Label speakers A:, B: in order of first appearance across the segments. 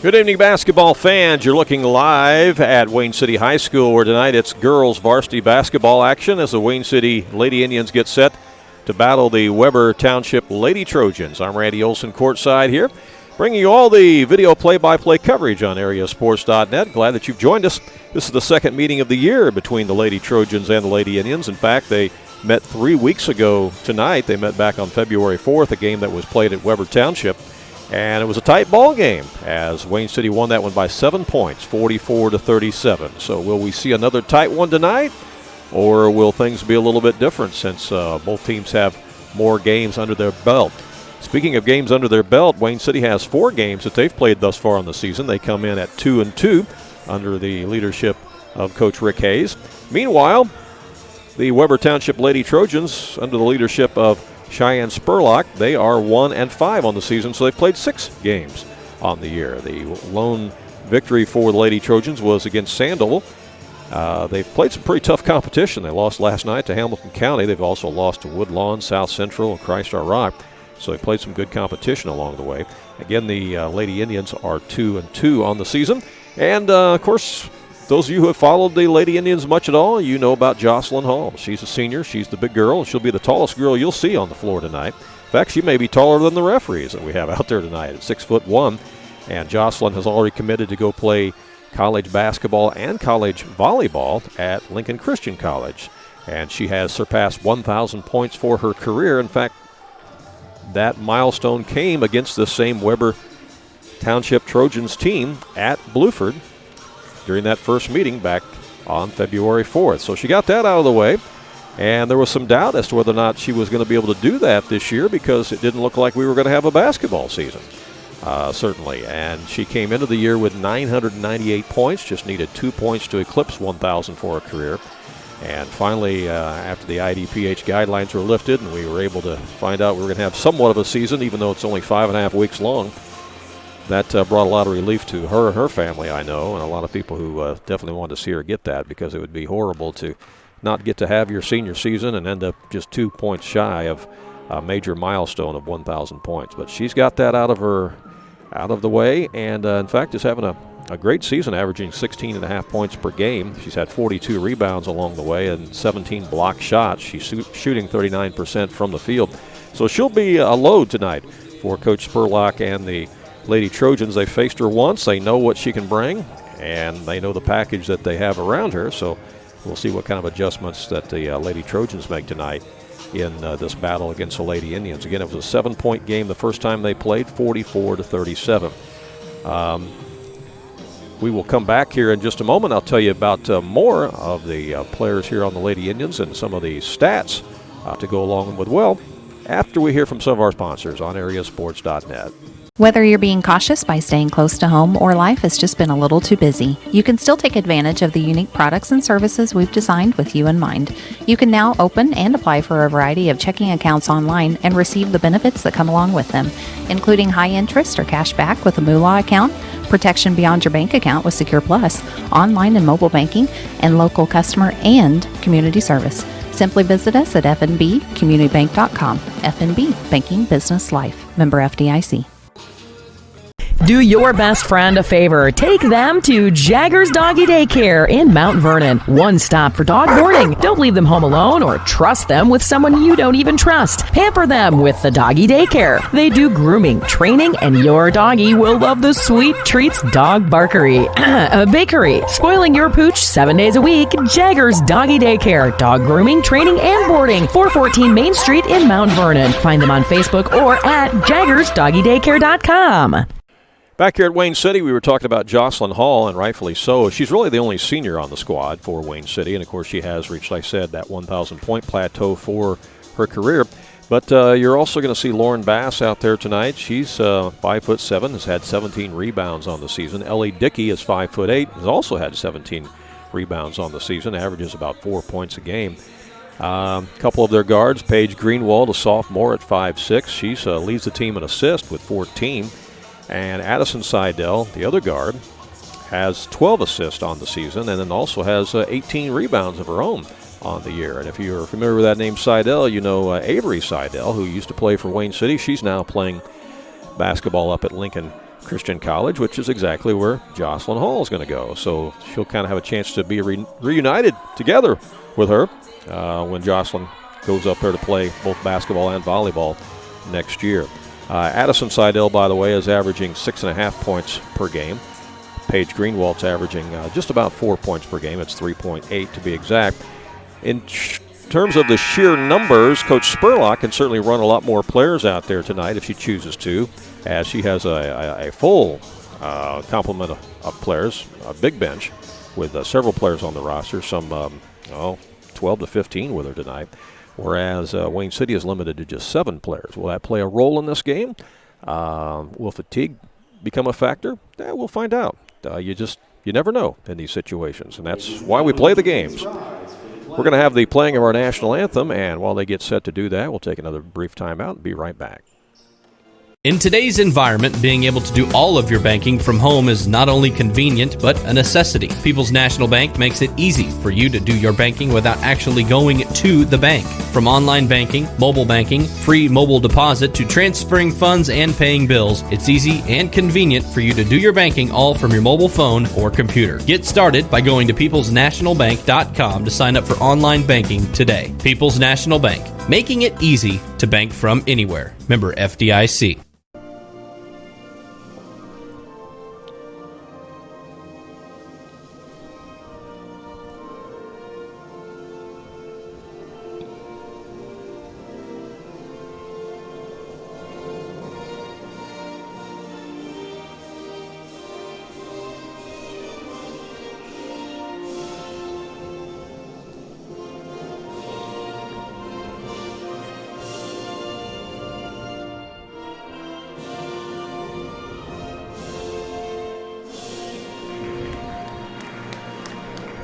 A: Good evening, basketball fans. You're looking live at Wayne City High School, where tonight it's girls varsity basketball action as the Wayne City Lady Indians get set to battle the Webber Township Lady Trojans. I'm Randy Olson courtside here, bringing you all the video play-by-play coverage on AreaSports.net. Glad that you've joined us. This is the second meeting of the year between the Lady Trojans and the Lady Indians. In fact, they met 3 weeks ago tonight. They met back on February 4th, a game that was played at Webber Township. And it was a tight ball game as Wayne City won that one by 7 points, 44-37. So will we see another tight one tonight, or will things be a little bit different since both teams have more games under their belt? Speaking of games under their belt, Wayne City has 4 games that they've played thus far in the season. They come in at 2-2 under the leadership of Coach Rick Hayes. Meanwhile, the Webber Township Lady Trojans, under the leadership of Cheyenne Spurlock, they are 1-5 on the season, so they've played 6 games on the year. The lone victory for the Lady Trojans was against Sandoval. They've played some pretty tough competition. They lost last night to Hamilton County. They've also lost to Woodlawn, South Central, and Christ Our Rock. So they've played some good competition along the way. Again, the Lady Indians are 2-2 on the season. And, of course, those of you who have followed the Lady Indians much at all, you know about Jocelyn Hall. She's a senior. She's the big girl. She'll be the tallest girl you'll see on the floor tonight. In fact, she may be taller than the referees that we have out there tonight at 6'1". And Jocelyn has already committed to go play college basketball and college volleyball at Lincoln Christian College. And she has surpassed 1,000 points for her career. In fact, that milestone came against the same Webber Township Trojans team at Bluford during that first meeting back on February 4th. So she got that out of the way, and there was some doubt as to whether or not she was going to be able to do that this year because it didn't look like we were going to have a basketball season, certainly. And she came into the year with 998 points, just needed 2 points to eclipse 1,000 for her career. And finally, after the IDPH guidelines were lifted and we were able to find out we were going to have somewhat of a season, even though it's only 5.5 weeks long, that brought a lot of relief to her and her family, I know, and a lot of people who definitely wanted to see her get that, because it would be horrible to not get to have your senior season and end up just 2 points shy of a major milestone of 1,000 points. But she's got that out of the way, and in fact is having a great season, averaging 16.5 points per game. She's had 42 rebounds along the way and 17 block shots. She's shooting 39% from the field. So she'll be a load tonight for Coach Spurlock and the Lady Trojans. They faced her once. They know what she can bring, and they know the package that they have around her. So we'll see what kind of adjustments that the Lady Trojans make tonight in this battle against the Lady Indians. Again, it was a 7-point game the first time they played, 44-37. We will come back here in just a moment. I'll tell you about more of the players here on the Lady Indians and some of the stats to go along with, well, after we hear from some of our sponsors on AreaSports.net.
B: Whether you're being cautious by staying close to home or life has just been a little too busy, you can still take advantage of the unique products and services we've designed with you in mind. You can now open and apply for a variety of checking accounts online and receive the benefits that come along with them, including high interest or cash back with a Moolah account, protection beyond your bank account with Secure Plus, online and mobile banking, and local customer and community service. Simply visit us at fnbcommunitybank.com. FNB, Banking Business Life. Member FDIC.
C: Do your best friend a favor. Take them to Jagger's Doggy Daycare in Mount Vernon. One stop for dog boarding. Don't leave them home alone or trust them with someone you don't even trust. Pamper them with the Doggy Daycare. They do grooming, training, and your doggy will love the sweet treats dog barkery. Bakery. Spoiling your pooch 7 days a week. Jagger's Doggy Daycare. Dog grooming, training, and boarding. 414 Main Street in Mount Vernon. Find them on Facebook or at jaggersdoggydaycare.com.
A: Back here at Wayne City, we were talking about Jocelyn Hall, and rightfully so. She's really the only senior on the squad for Wayne City, and of course she has reached, like I said, that 1,000-point plateau for her career. But you're also going to see Lauren Bass out there tonight. She's 5'7", has had 17 rebounds on the season. Ellie Dickey is 5'8", has also had 17 rebounds on the season, averages about 4 points a game. A couple of their guards, Paige Greenwald, a sophomore at 5'6". She leads the team in assists with 14. And Addison Seidel, the other guard, has 12 assists on the season and then also has 18 rebounds of her own on the year. And if you're familiar with that name Seidel, you know Avery Seidel, who used to play for Wayne City. She's now playing basketball up at Lincoln Christian College, which is exactly where Jocelyn Hall is going to go. So she'll kind of have a chance to be reunited together with her when Jocelyn goes up there to play both basketball and volleyball next year. Addison Seidel, by the way, is averaging 6.5 points per game. Paige Greenwald's averaging just about 4 points per game. It's 3.8 to be exact. In terms of the sheer numbers, Coach Spurlock can certainly run a lot more players out there tonight if she chooses to, as she has a full complement of players, a big bench with several players on the roster, some 12 to 15 with her tonight, whereas Wayne City is limited to just 7 players. Will that play a role in this game? Will fatigue become a factor? We'll find out. You never know in these situations, and that's why we play the games. We're going to have the playing of our national anthem, and while they get set to do that, we'll take another brief timeout and be right back.
D: In today's environment, being able to do all of your banking from home is not only convenient, but a necessity. People's National Bank makes it easy for you to do your banking without actually going to the bank. From online banking, mobile banking, free mobile deposit, to transferring funds and paying bills, it's easy and convenient for you to do your banking all from your mobile phone or computer. Get started by going to peoplesnationalbank.com to sign up for online banking today. People's National Bank, making it easy to bank from anywhere. Member FDIC.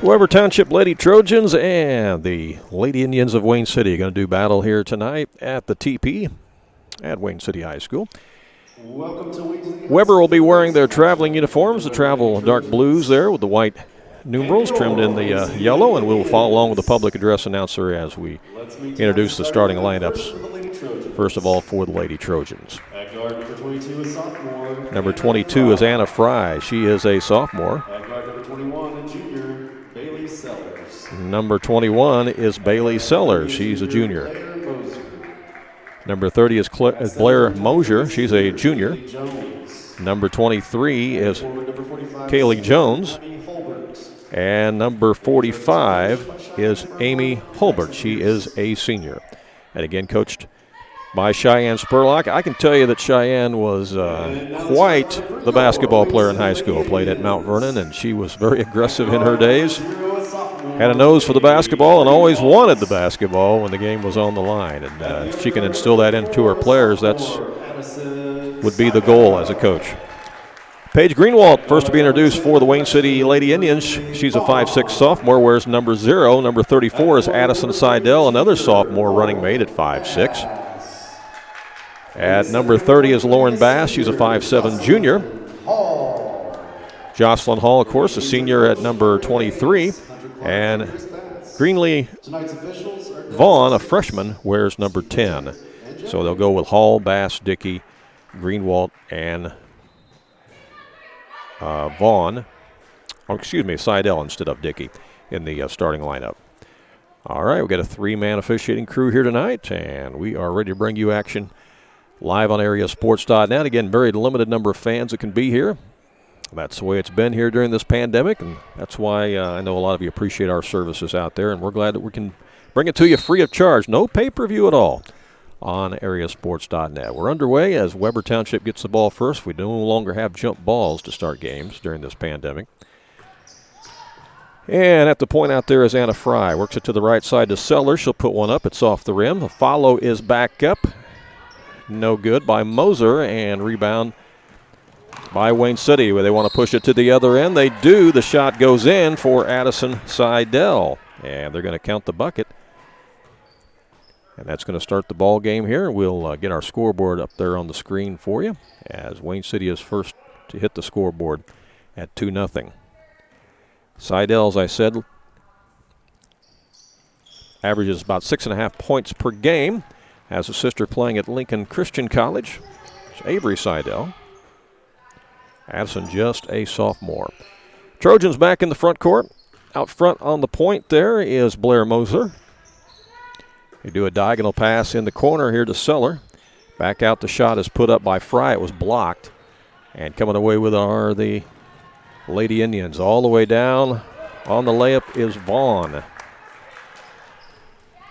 A: Webber Township Lady Trojans and the Lady Indians of Wayne City are going to do battle here tonight at the TP at Wayne City High School. Webber will be wearing their traveling uniforms, the travel dark blues there with the white numerals trimmed in the yellow, and we'll follow along with the public address announcer as we introduce the starting lineups. First of all, for the Lady Trojans. Number 22 is Anna Fry. She is a sophomore. Number 21 is Bailey Sellers. She's a junior. Number 30 is Blair Mosier. She's a junior. Number 23 is Kaylee Jones. And number 45 is Amy Holbert. She is a senior. And again, coached by Cheyenne Spurlock. I can tell you that Cheyenne was quite the basketball player in high school. Played at Mount Vernon, and she was very aggressive in her days. Had a nose for the basketball and always wanted the basketball when the game was on the line. And if she can instill that into her players, that's would be the goal as a coach. Paige Greenwald, first to be introduced for the Wayne City Lady Indians. She's a 5'6" sophomore, wears number 0. Number 34 is Addison Seidel, another sophomore running mate at 5'6". At number 30 is Lauren Bass. She's a 5'7" junior. Jocelyn Hall, of course, a senior at number 23. And Greenlee Vaughn, a freshman, wears number 10. So they'll go with Hall, Bass, Dickey, Greenwald, and Vaughn. Oh, excuse me, Seidel instead of Dickey in the starting lineup. All right, we've got a 3-man officiating crew here tonight, and we are ready to bring you action live on AreaSports.net. Again, very limited number of fans that can be here. That's the way it's been here during this pandemic, and that's why I know a lot of you appreciate our services out there, and we're glad that we can bring it to you free of charge. No pay-per-view at all on AreaSports.net. We're underway as Webber Township gets the ball first. We no longer have jump balls to start games during this pandemic. And at the point out there is Anna Fry. Works it to the right side to Sellers. She'll put one up. It's off the rim. The follow is back up. No good by Moser, and rebound by Wayne City, where they want to push it to the other end. They do. The shot goes in for Addison Seidel, and they're going to count the bucket. And that's going to start the ball game here. We'll get our scoreboard up there on the screen for you, as Wayne City is first to hit the scoreboard at 2-0. Seidel, as I said, averages about 6.5 points per game. Has a sister playing at Lincoln Christian College. It's Avery Seidel. Addison just a sophomore. Trojans back in the front court. Out front on the point there is Blair Moser. They do a diagonal pass in the corner here to Seller. Back out, the shot is put up by Fry. It was blocked. And coming away with are the Lady Indians. All the way down on the layup is Vaughn.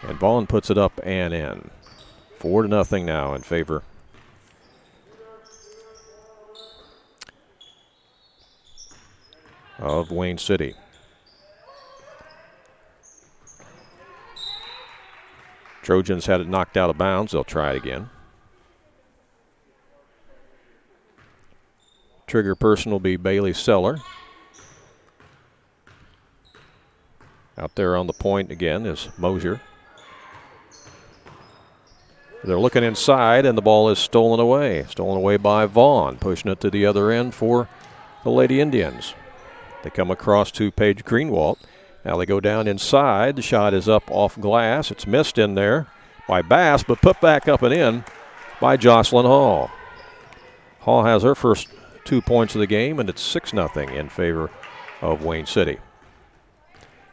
A: And Vaughn puts it up and in. 4-0 now in favor of Wayne City. Trojans had it knocked out of bounds. They'll try it again. Trigger person will be Bailey Seller. Out there on the point again is Mosier. They're looking inside, and the ball is stolen away. Stolen away by Vaughn, pushing it to the other end for the Lady Indians. They come across to Paige Greenwald. Now they go down inside. The shot is up off glass. It's missed in there by Bass, but put back up and in by Jocelyn Hall. Hall has her first 2 points of the game, and it's 6-0 in favor of Wayne City.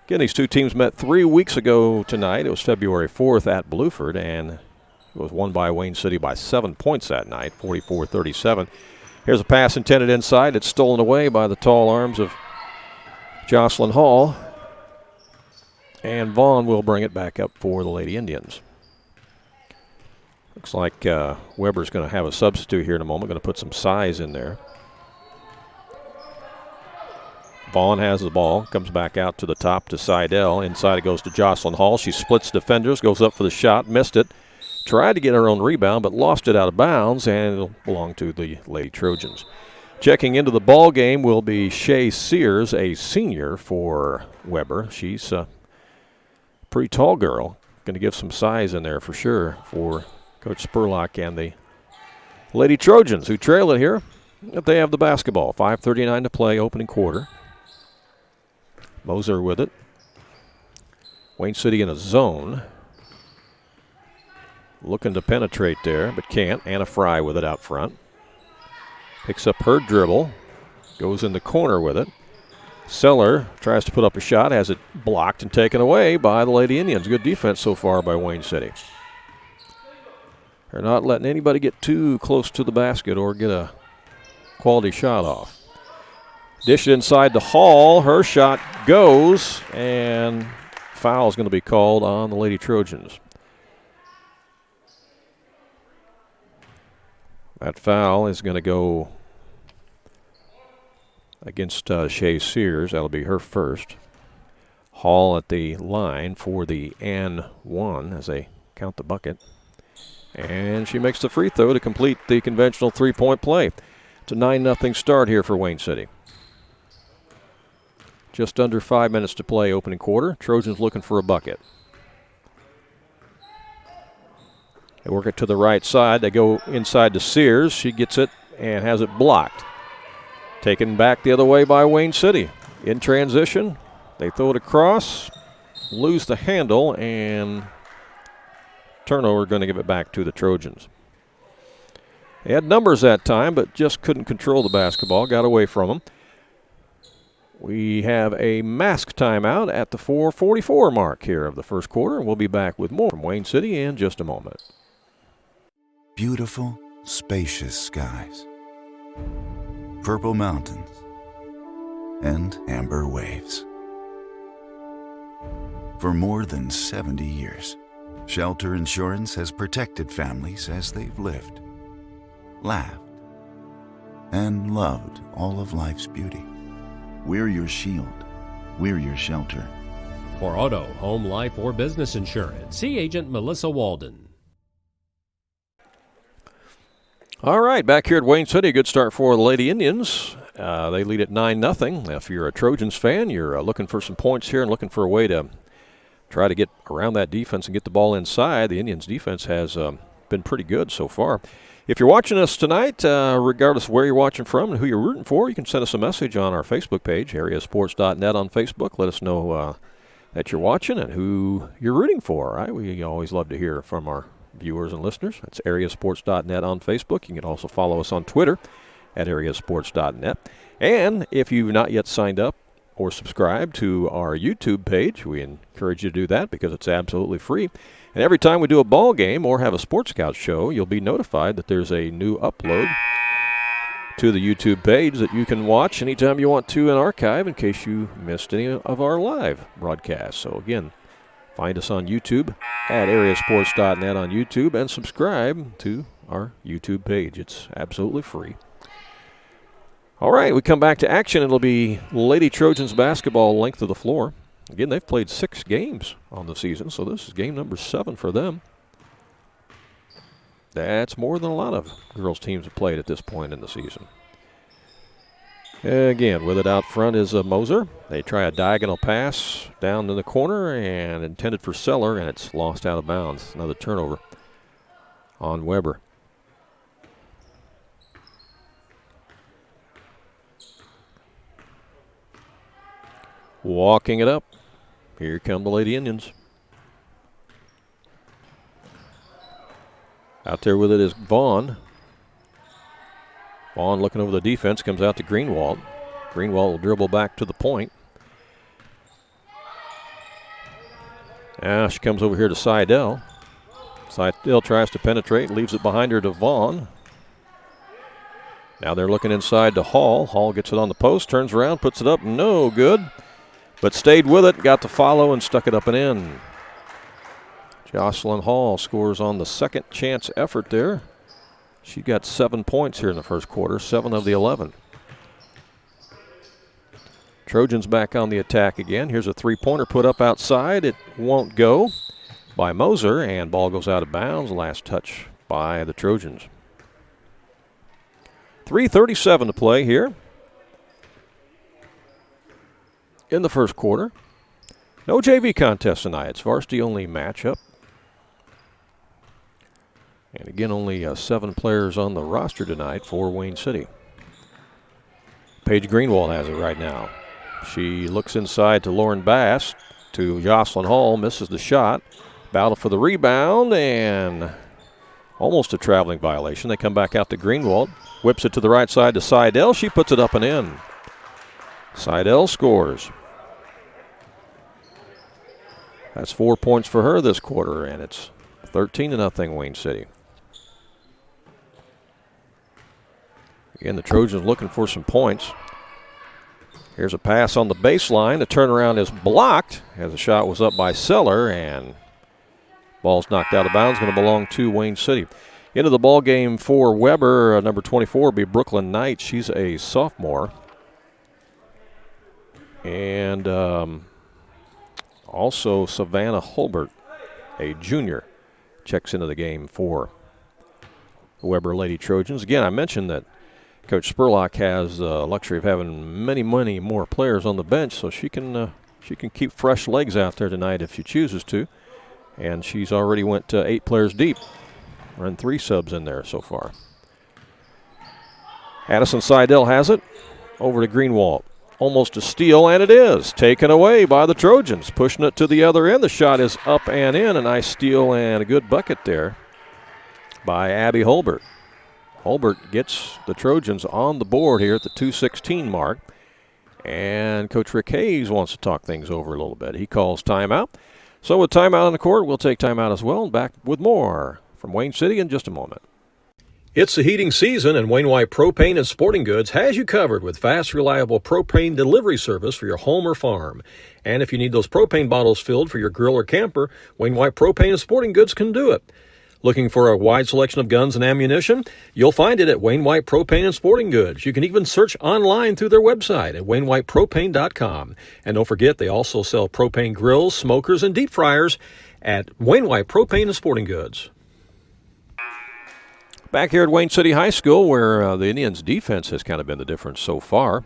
A: Again, these two teams met 3 weeks ago tonight. It was February 4th at Blueford, and it was won by Wayne City by 7 points that night, 44-37. Here's a pass intended inside. It's stolen away by the tall arms of Jocelyn Hall. And Vaughn will bring it back up for the Lady Indians. Looks like Webber's going to have a substitute here in a moment. Going to put some size in there. Vaughn has the ball. Comes back out to the top to Seidel. Inside it goes to Jocelyn Hall. She splits defenders. Goes up for the shot. Missed it. Tried to get her own rebound, but lost it out of bounds, and it'll belong to the Lady Trojans. Checking into the ball game will be Shay Sears, a senior for Webber. She's a pretty tall girl. Going to give some size in there for sure for Coach Spurlock and the Lady Trojans, who trail it here. They have the basketball. 5:39 to play, opening quarter. Moser with it. Wayne City in a zone. Looking to penetrate there, but can't. Anna Fry with it out front. Picks up her dribble. Goes in the corner with it. Seller tries to put up a shot, has it blocked and taken away by the Lady Indians. Good defense so far by Wayne City. They're not letting anybody get too close to the basket or get a quality shot off. Dish it inside the Hall. Her shot goes, and foul is going to be called on the Lady Trojans. That foul is going to go against Shay Sears. That'll be her first. Hall at the line for the N1 as they count the bucket. And she makes the free throw to complete the conventional three-point play. It's a 9-0 start here for Wayne City. Just under 5 minutes to play, opening quarter. Trojans looking for a bucket. They work it to the right side. They go inside to Sears. She gets it and has it blocked. Taken back the other way by Wayne City. In transition, they throw it across, lose the handle, and turnover going to give it back to the Trojans. They had numbers that time, but just couldn't control the basketball. Got away from them. We have a mask timeout at the 4:44 mark here of the first quarter, and we'll be back with more from Wayne City in just a moment.
E: Beautiful, spacious skies, purple mountains, and amber waves. For more than 70 years, Shelter Insurance has protected families as they've lived, laughed, and loved all of life's beauty. We're your shield. We're your shelter.
F: For auto, home, life, or business insurance, see Agent Melissa Walden.
A: All right, back here at Wayne City, good start for the Lady Indians. They lead at 9-0. If you're a Trojans fan, you're looking for some points here and looking for a way to try to get around that defense and get the ball inside. The Indians' defense has been pretty good so far. If you're watching us tonight, regardless of where you're watching from and who you're rooting for, you can send us a message on our Facebook page, AreaSports.net on Facebook. Let us know that you're watching and who you're rooting for. Right? We always love to hear from our viewers and listeners. That's AreaSports.net on Facebook. You can also follow us on Twitter at AreaSports.net. And if you've not yet signed up or subscribed to our YouTube page, we encourage you to do that because it's absolutely free. And every time we do a ball game or have a Sports Scout show, you'll be notified that there's a new upload to the YouTube page that you can watch anytime you want to and archive in case you missed any of our live broadcasts. So again, find us on YouTube at AreaSports.net on YouTube and subscribe to our YouTube page. It's absolutely free. All right, we come back to action. It'll be Lady Trojans basketball length of the floor. Again, they've played 6 games on the season, so this is game number 7 for them. That's more than a lot of girls' teams have played at this point in the season. Again, with it out front is Moser. They try a diagonal pass down in the corner and intended for Seller, and it's lost out of bounds. Another turnover on Webber. Walking it up. Here come the Lady Indians. Out there with it is Vaughn. Vaughn looking over the defense, comes out to Greenwald. Greenwald will dribble back to the point. Now she comes over here to Seidel. Seidel tries to penetrate, leaves it behind her to Vaughn. Now they're looking inside to Hall. Hall gets it on the post, turns around, puts it up, no good. But stayed with it, got to follow and stuck it up and in. Jocelyn Hall scores on the second chance effort there. She got 7 points here in the first quarter, 7 of the 11. Trojans back on the attack again. Here's a three-pointer put up outside. It won't go by Moser, and ball goes out of bounds. Last touch by the Trojans. 3:37 to play here in the first quarter. No JV contest tonight. It's varsity-only matchup. And again, only 7 players on the roster tonight for Wayne City. Paige Greenwald has it right now. She looks inside to Lauren Bass, to Jocelyn Hall, misses the shot. Battle for the rebound, and almost a traveling violation. They come back out to Greenwald. Whips it to the right side to Seidel. She puts it up and in. Seidel scores. That's 4 points for her this quarter, and it's 13-0 Wayne City. Again, the Trojans looking for some points. Here's a pass on the baseline. The turnaround is blocked as the shot was up by Seller, and ball's knocked out of bounds. Going to belong to Wayne City. Into the ball game for Webber, number 24 will be Brooklyn Knight. She's a sophomore. And also Savannah Holbert, a junior, checks into the game for Webber Lady Trojans. Again, I mentioned that Coach Spurlock has the luxury of having many more players on the bench, so she can keep fresh legs out there tonight if she chooses to. And she's already went 8 players deep. Run 3 subs in there so far. Addison Seidel has it. Over to Greenwald. Almost a steal, and it is. Taken away by the Trojans. Pushing it to the other end. The shot is up and in. A nice steal and a good bucket there by Abby Holbert. Holbert gets the Trojans on the board here at the 2:16 mark. And Coach Rick Hayes wants to talk things over a little bit. He calls timeout. So with timeout on the court, we'll take timeout as well. And back with more from Wayne City in just a moment. It's the heating season, and Wayne White Propane and Sporting Goods has you covered with fast, reliable propane delivery service for your home or farm. And if you need those propane bottles filled for your grill or camper, Wayne White Propane and Sporting Goods can do it. Looking for a wide selection of guns and ammunition? You'll find it at Wayne White Propane and Sporting Goods. You can even search online through their website at WayneWhitePropane.com. And don't forget, they also sell propane grills, smokers, and deep fryers at Wayne White Propane and Sporting Goods. Back here at Wayne City High School, where the Indians' defense has kind of been the difference so far.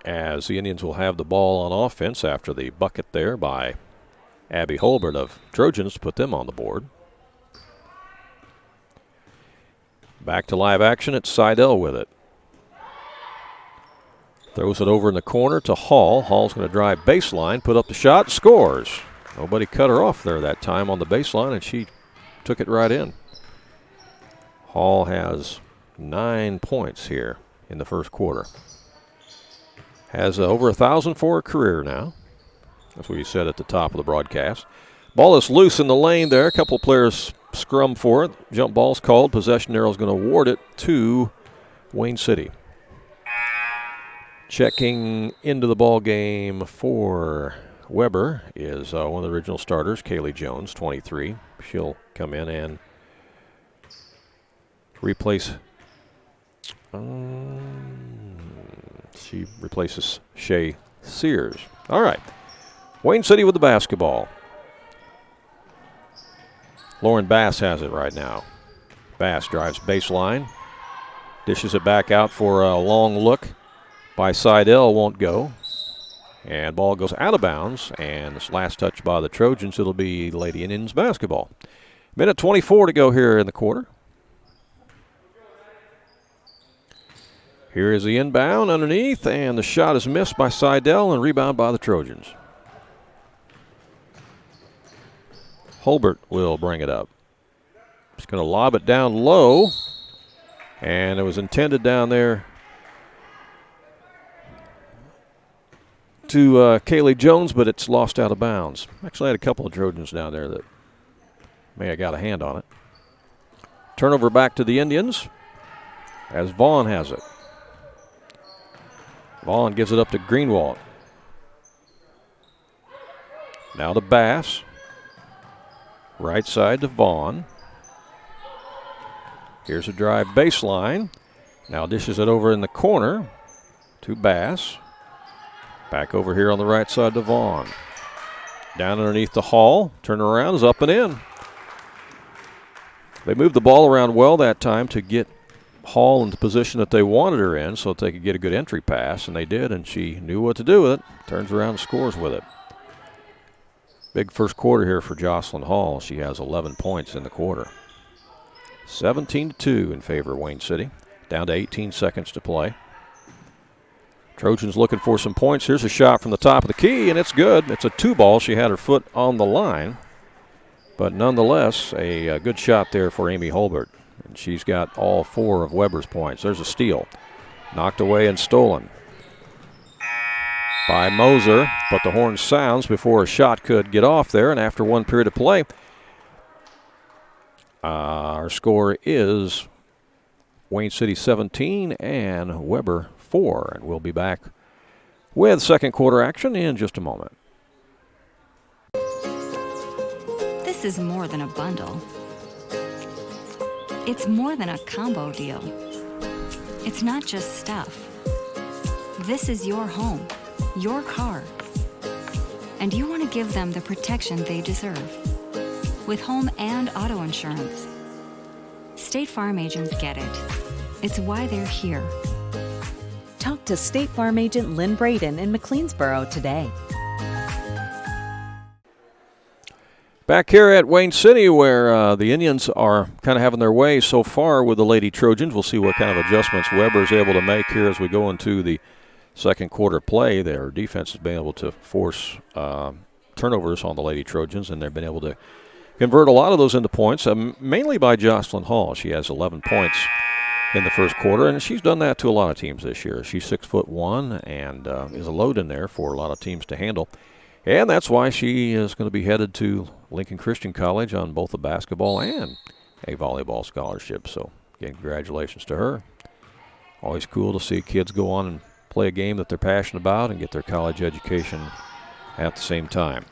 A: As the Indians will have the ball on offense after the bucket there by Abby Holbert of Trojans to put them on the board. Back to live action. It's Seidel with it. Throws it over in the corner to Hall. Hall's going to drive baseline, put up the shot, scores. Nobody cut her off there that time on the baseline, and she took it right in. Hall has 9 points here in the first quarter. Has over 1,000 for a career now. That's what you said at the top of the broadcast. Ball is loose in the lane there. A couple players scrum for it. Jump ball's called. Possession arrow is going to award it to Wayne City. Checking into the ball game for Webber is one of the original starters, Kaylee Jones, 23. She'll come in and replace. She replaces Shay Sears. All right. Wayne City with the basketball. Lauren Bass has it right now. Bass drives baseline. Dishes it back out for a long look by Seidel. Won't go. And ball goes out of bounds. And this last touch by the Trojans, it'll be Lady Indians basketball. Minute 24 to go here in the quarter. Here is the inbound underneath, and the shot is missed by Seidel and rebound by the Trojans. Hulbert will bring it up. He's going to lob it down low, and it was intended down there to Kaylee Jones, but it's lost out of bounds. Actually, I had a couple of Trojans down there that may have got a hand on it. Turnover back to the Indians as Vaughn has it. Vaughn gives it up to Greenwald. Now to Bass. Right side to Vaughn. Here's a drive baseline. Now dishes it over in the corner to Bass. Back over here on the right side to Vaughn. Down underneath the Hall. Turnaround is up and in. They moved the ball around well that time to get Hall in the position that they wanted her in so that they could get a good entry pass, and they did, and she knew what to do with it. Turns around and scores with it. Big first quarter here for Jocelyn Hall. She has 11 points in the quarter. 17-2 in favor of Wayne City. Down to 18 seconds to play. Trojans looking for some points. Here's a shot from the top of the key, and it's good. It's a 2-ball. She had her foot on the line, but nonetheless, a good shot there for Amy Hulbert. And she's got all 4 of Webber's points. There's a steal. Knocked away and stolen by Moser, but the horn sounds before a shot could get off there, and after 1 period of play, our score is Wayne City 17 and Webber 4, and we'll be back with second quarter action in just a moment.
G: This is more than a bundle. It's more than a combo deal. It's not just stuff. This is your home, your car. And you want to give them the protection they deserve. With home and auto insurance. State Farm agents get it. It's why they're here.
H: Talk to State Farm agent Lynn Braden in McLeansboro today.
A: Back here at Wayne City, where the Indians are kind of having their way so far with the Lady Trojans. We'll see what kind of adjustments Webber is able to make here as we go into the second quarter play. Their defense has been able to force turnovers on the Lady Trojans, and they've been able to convert a lot of those into points, mainly by Jocelyn Hall. She has 11 points in the first quarter, and she's done that to a lot of teams this year. She's 6'1" and is a load in there for a lot of teams to handle. And that's why she is going to be headed to Lincoln Christian College on both a basketball and a volleyball scholarship. So, again, congratulations to her. Always cool to see kids go on and play a game that they're passionate about and get their college education at the same time.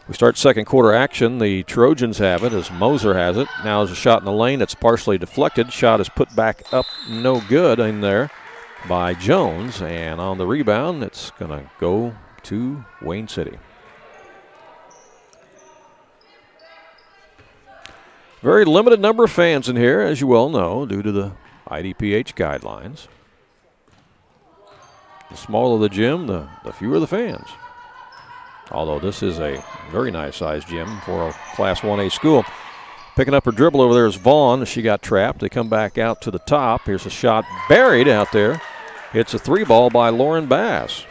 A: We start second quarter action. The Trojans have it as Moser has it. Now there's a shot in the lane. It's partially deflected. Shot is put back up, no good in there by Jones. And on the rebound, it's going to go to Wayne City. Very limited number of fans in here, as you well know, due to the IDPH guidelines. The smaller the gym, the fewer the fans. Although this is a very nice-sized gym for a Class 1A school. Picking up her dribble over there is Vaughn. She got trapped. They come back out to the top. Here's a shot buried out there. It's a 3-ball by Lauren Bass.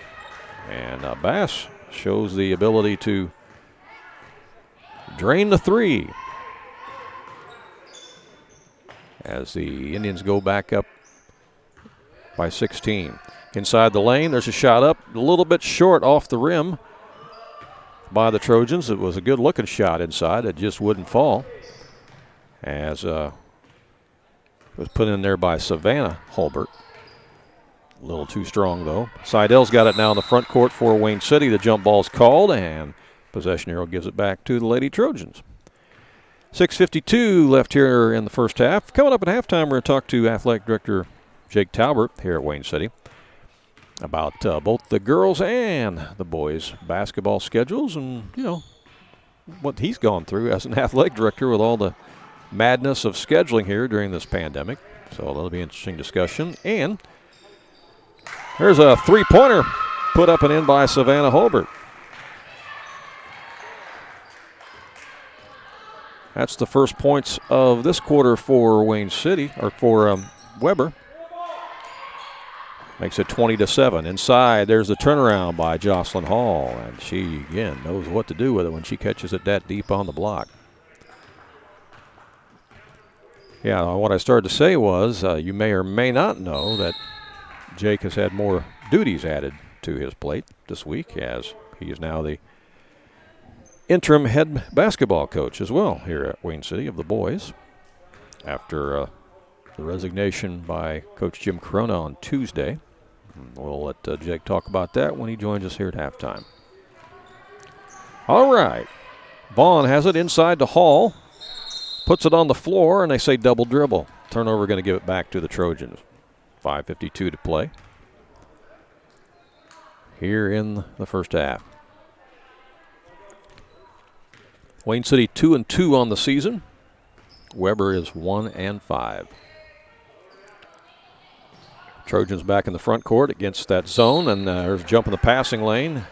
A: And Bass shows the ability to drain the 3. as the Indians go back up by 16. Inside the lane, there's a shot up, a little bit short off the rim by the Trojans. It was a good-looking shot inside. It just wouldn't fall, as it was put in there by Savannah Hulbert. A little too strong, though. Seidel's got it now in the front court for Wayne City. The jump ball's called, and possession arrow gives it back to the Lady Trojans. 6:52 left here in the first half. Coming up at halftime, we're going to talk to Athletic Director Jake Talbert here at Wayne City about both the girls and the boys' basketball schedules and, you know, what he's gone through as an athletic director with all the madness of scheduling here during this pandemic. So that'll be an interesting discussion. And there's a three-pointer put up and in by Savannah Hulbert. That's the first points of this quarter for Wayne City, or for Webber. Makes it 20-7. Inside, there's the turnaround by Jocelyn Hall, and she, again, knows what to do with it when she catches it that deep on the block. Yeah, what I started to say was you may or may not know that Jake has had more duties added to his plate this week, as he is now the interim head basketball coach as well here at Wayne City of the boys, after the resignation by Coach Jim Corona on Tuesday. We'll let Jake talk about that when he joins us here at halftime. All right. Vaughn has it inside to Hall. Puts it on the floor, and they say double dribble. Turnover going to give it back to the Trojans. 5:52 to play here in the first half. Wayne City 2-2 on the season. Webber is 1-5. Trojans back in the front court against that zone, and there's a jump in the passing lane.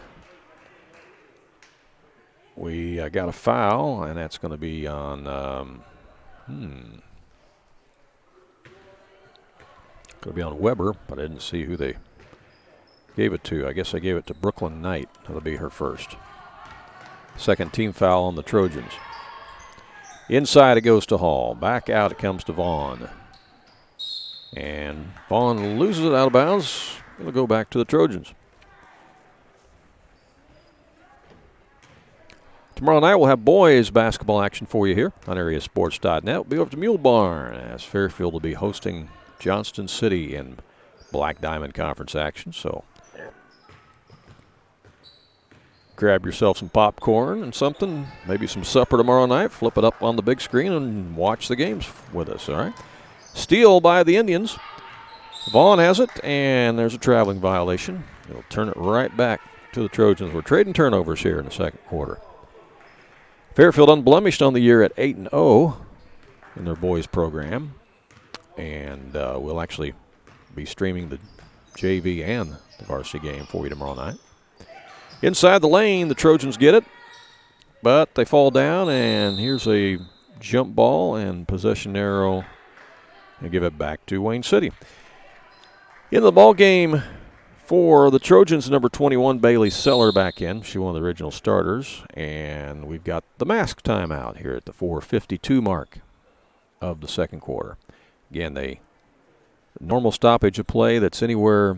A: We got a foul, and that's going to be on, going to be on Webber, but I didn't see who they gave it to. I guess they gave it to Brooklyn Knight. That'll be her first. Second team foul on the Trojans. Inside it goes to Hall. Back out it comes to Vaughn. And Vaughn loses it out of bounds. It'll go back to the Trojans. Tomorrow night we'll have boys basketball action for you here on AreaSports.net. We'll be over to Mule Barn as Fairfield will be hosting Johnston City in Black Diamond Conference action. So grab yourself some popcorn and something, maybe some supper tomorrow night. Flip it up on the big screen and watch the games with us, all right? Steal by the Indians. Vaughn has it, and there's a traveling violation. It'll turn it right back to the Trojans. We're trading turnovers here in the second quarter. Fairfield unblemished on the year at 8-0 in their boys program. And we'll actually be streaming the JV and the varsity game for you tomorrow night. Inside the lane, the Trojans get it, but they fall down, and here's a jump ball and possession arrow, and give it back to Wayne City. In the ball game for the Trojans, number 21, Bailey Seller back in. She's one of the original starters, and we've got the mask timeout here at the 4:52 mark of the second quarter. Again, the normal stoppage of play that's anywhere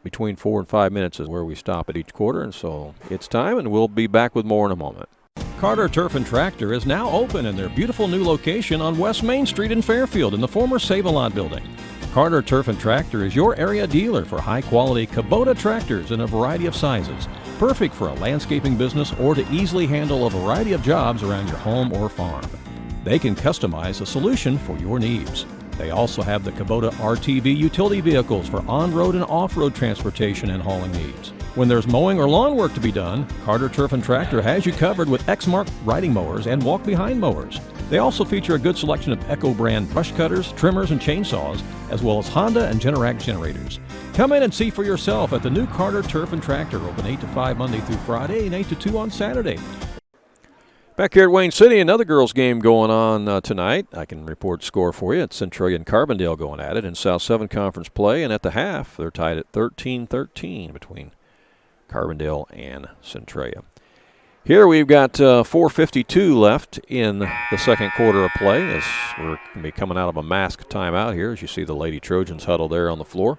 A: between 4 and 5 minutes is where we stop at each quarter, and so it's time, and we'll be back with more in a moment.
I: Carter Turf and Tractor is now open in their beautiful new location on West Main Street in Fairfield in the former Save-A-Lot building. Carter Turf and Tractor is your area dealer for high-quality Kubota tractors in a variety of sizes, perfect for a landscaping business or to easily handle a variety of jobs around your home or farm. They can customize a solution for your needs. They also have the Kubota RTV utility vehicles for on-road and off-road transportation and hauling needs. When there's mowing or lawn work to be done, Carter Turf and Tractor has you covered with Exmark riding mowers and walk-behind mowers. They also feature a good selection of Echo brand brush cutters, trimmers, and chainsaws, as well as Honda and Generac generators. Come in and see for yourself at the new Carter Turf and Tractor, open 8 to 5 Monday through Friday and 8 to 2 on Saturday.
A: Back here at Wayne City, another girls' game going on tonight. I can report score for you. It's Centralia and Carbondale going at it in South 7 Conference play, and at the half, they're tied at 13-13 between Carbondale and Centralia. Here we've got 4:52 left in the second quarter of play as we're going to be coming out of a mask timeout here as you see the Lady Trojans huddle there on the floor.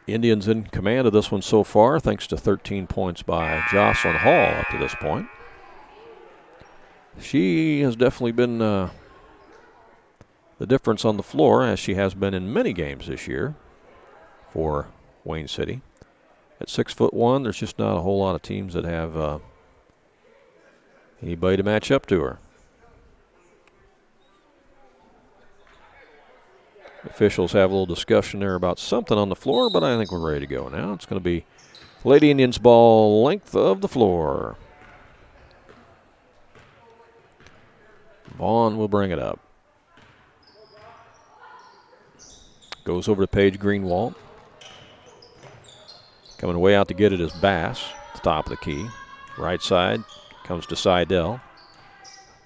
A: Indians in command of this one so far thanks to 13 points by Jocelyn Hall up to this point. She has definitely been the difference on the floor as she has been in many games this year for Wayne City. At 6'1", there's just not a whole lot of teams that have anybody to match up to her. Officials have a little discussion there about something on the floor, but I think we're ready to go now. It's going to be Lady Indians ball, length of the floor. Vaughn will bring it up. Goes over to Paige Greenwald. Coming way out to get it is Bass, at the top of the key. Right side comes to Seidel.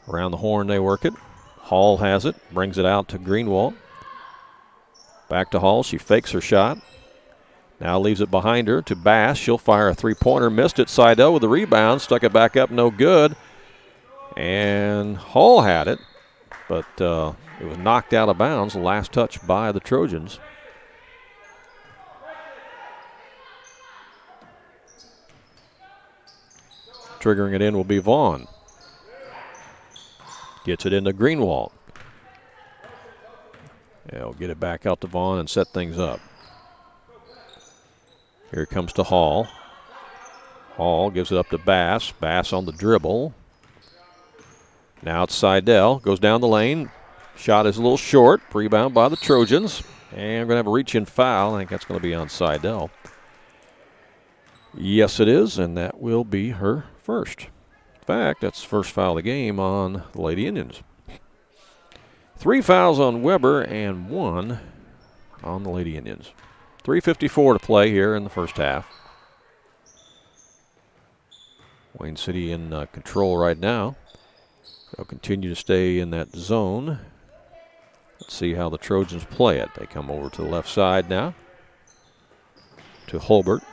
A: Around the horn they work it. Hall has it, brings it out to Greenwald. Back to Hall, she fakes her shot. Now leaves it behind her to Bass. She'll fire a three-pointer, missed it. Seidel with the rebound, stuck it back up, no good. And Hall had it, but it was knocked out of bounds. The last touch by the Trojans. Triggering it in will be Vaughn. Gets it into Greenwald. He'll get it back out to Vaughn and set things up. Here it comes to Hall. Hall gives it up to Bass. Bass on the dribble. Now it's Seidel. Goes down the lane. Shot is a little short. Rebound by the Trojans. And we're going to have a reach-in foul. I think that's going to be on Seidel. Yes, it is, and that will be her first. In fact, that's the first foul of the game on the Lady Indians. 3 fouls on Webber and 1 on the Lady Indians. 3:54 to play here in the first half. Wayne City in control right now. They'll continue to stay in that zone. Let's see how the Trojans play it. They come over to the left side now to Holbert.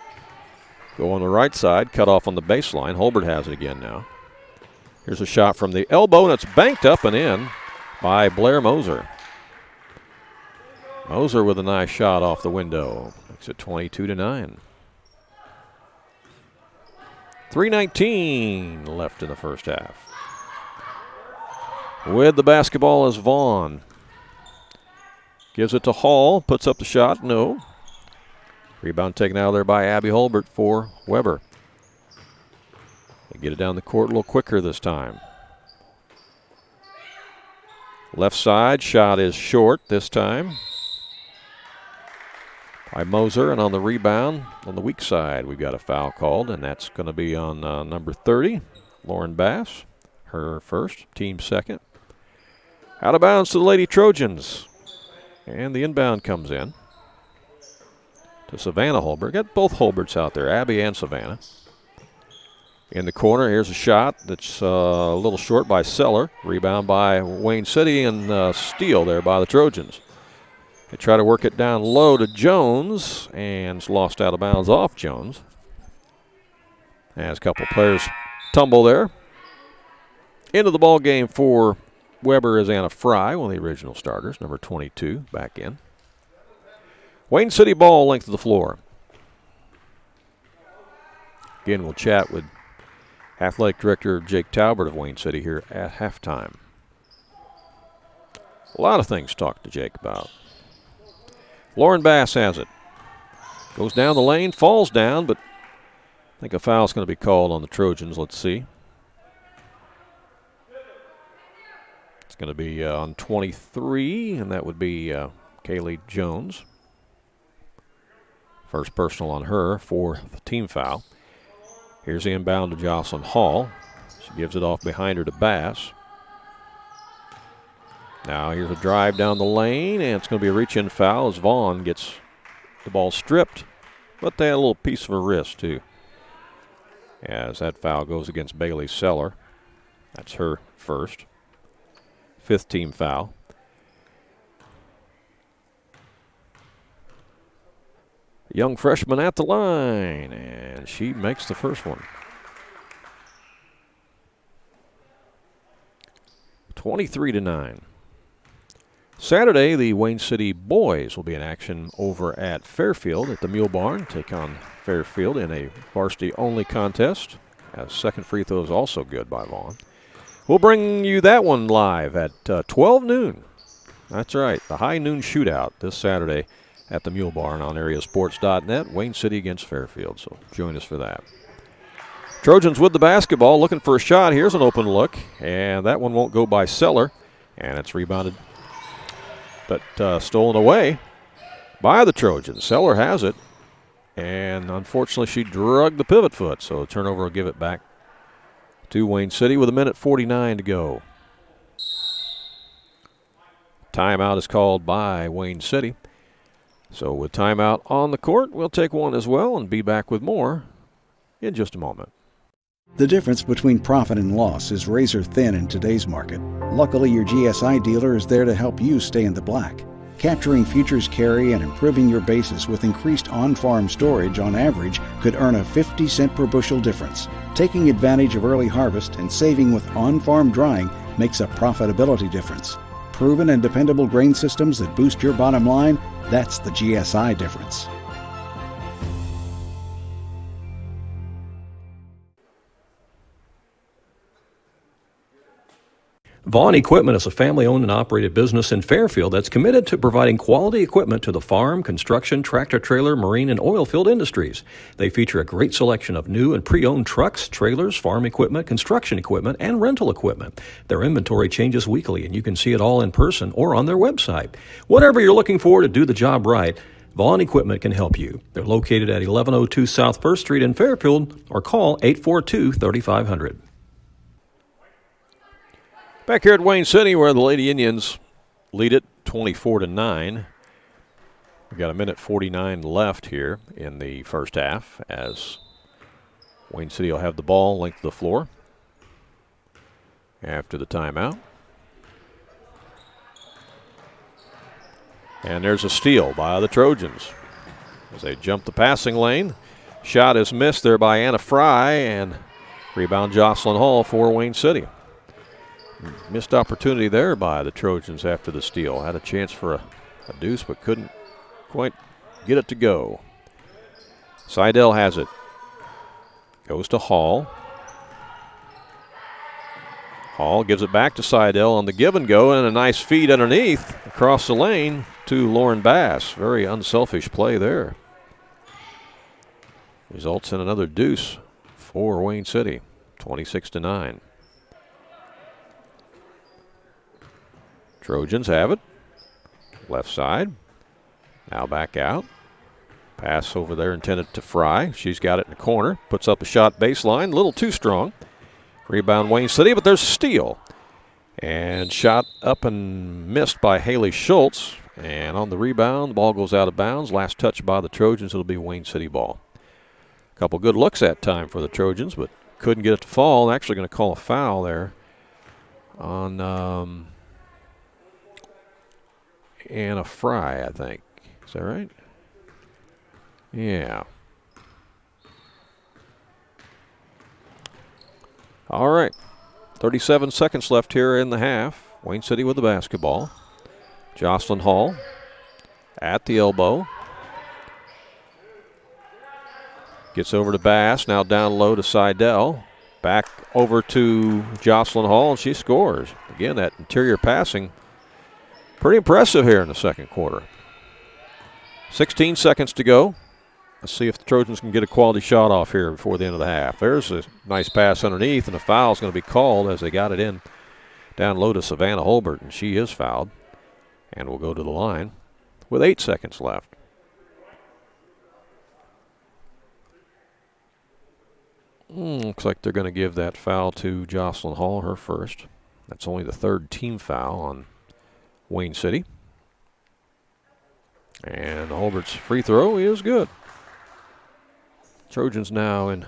A: Go on the right side, cut off on the baseline. Holbert has it again now. Here's a shot from the elbow, and it's banked up and in by Blair Moser. Moser with a nice shot off the window. Makes it 22-9. 3:19 left in the first half. With the basketball is Vaughn. Gives it to Hall, puts up the shot, no. Rebound taken out of there by Abby Holbert for Webber. They get it down the court a little quicker this time. Left side, shot is short this time by Moser, and on the rebound, on the weak side, we've got a foul called, and that's going to be on number 30, Lauren Bass, her first, team second. Out of bounds to the Lady Trojans, and the inbound comes in to Savannah Holbert. Got both Holberts out there, Abby and Savannah. In the corner, here's a shot that's a little short by Seller. Rebound by Wayne City, and steal there by the Trojans. They try to work it down low to Jones, and it's lost out of bounds off Jones. As a couple players tumble there. Into the ball game for Webber is Anna Fry, one of the original starters, number 22, back in. Wayne City ball, length of the floor. Again, we'll chat with Athletic Director Jake Talbert of Wayne City here at halftime. A lot of things to talk to Jake about. Lauren Bass has it. Goes down the lane, falls down, but I think a foul's going to be called on the Trojans. Let's see. It's going to be on 23, and that would be Kaylee Jones. First personal on her for the team foul. Here's the inbound to Jocelyn Hall. She gives it off behind her to Bass. Now here's a drive down the lane, and it's going to be a reach-in foul as Vaughn gets the ball stripped, but they had a little piece of her wrist too. As that foul goes against Bailey Seller. That's her first. 5th team foul. Young freshman at the line, and she makes the first one. 23-9. Saturday, the Wayne City boys will be in action over at Fairfield at the Mule Barn. Take on Fairfield in a varsity-only contest. Second free throw is also good by Vaughn. We'll bring you that one live at 12 noon. That's right, the high noon shootout this Saturday at the Mule Barn on AreaSports.net. Wayne City against Fairfield, so join us for that. Trojans with the basketball, looking for a shot. Here's an open look, and that one won't go by Seller, and it's rebounded, but stolen away by the Trojans. Seller has it, and unfortunately she drugged the pivot foot, so turnover will give it back to Wayne City with 1:49 to go. Timeout is called by Wayne City. So with timeout on the court, we'll take one as well and be back with more in just a moment.
J: The difference between profit and loss is razor thin in today's market. Luckily, your GSI dealer is there to help you stay in the black. Capturing futures carry and improving your basis with increased on-farm storage on average could earn a 50-cent per bushel difference. Taking advantage of early harvest and saving with on-farm drying makes a profitability difference. Proven and dependable grain systems that boost your bottom line, that's the GSI difference.
I: Vaughn Equipment is a family-owned and operated business in Fairfield that's committed to providing quality equipment to the farm, construction, tractor-trailer, marine, and oil-field industries. They feature a great selection of new and pre-owned trucks, trailers, farm equipment, construction equipment, and rental equipment. Their inventory changes weekly, and you can see it all in person or on their website. Whatever you're looking for to do the job right, Vaughn Equipment can help you. They're located at 1102 South 1st Street in Fairfield, or call 842-3500.
A: Back here at Wayne City, where the Lady Indians lead it 24-9. We've got 1:49 left here in the first half as Wayne City will have the ball length of the floor after the timeout. And there's a steal by the Trojans as they jump the passing lane. Shot is missed there by Anna Fry, and rebound Jocelyn Hall for Wayne City. Missed opportunity there by the Trojans after the steal. Had a chance for a deuce, but couldn't quite get it to go. Seidel has it. Goes to Hall. Hall gives it back to Seidel on the give and go, and a nice feed underneath across the lane to Lauren Bass. Very unselfish play there. Results in another deuce for Wayne City, 26-9. Trojans have it. Left side. Now back out. Pass over there intended to Fry. She's got it in the corner. Puts up a shot baseline. A little too strong. Rebound Wayne City, but there's a steal. And shot up and missed by Haley Schultz. And on the rebound, the ball goes out of bounds. Last touch by the Trojans. It'll be Wayne City ball. A couple good looks that time for the Trojans, but couldn't get it to fall. Actually going to call a foul there on Anna Fry, I think. Is that right? Yeah. All right. 37 seconds left here in the half. Wayne City with the basketball. Jocelyn Hall at the elbow. Gets over to Bass. Now down low to Seidel. Back over to Jocelyn Hall, and she scores. Again, that interior passing. Pretty impressive here in the second quarter. 16 seconds to go. Let's see if the Trojans can get a quality shot off here before the end of the half. There's a nice pass underneath, and a foul is going to be called as they got it in down low to Savannah Holbert, and she is fouled. And will go to the line with 8 seconds left. Looks like they're going to give that foul to Jocelyn Hall, her first. That's only the third team foul on Wayne City. And Holbert's free throw is good. Trojans now in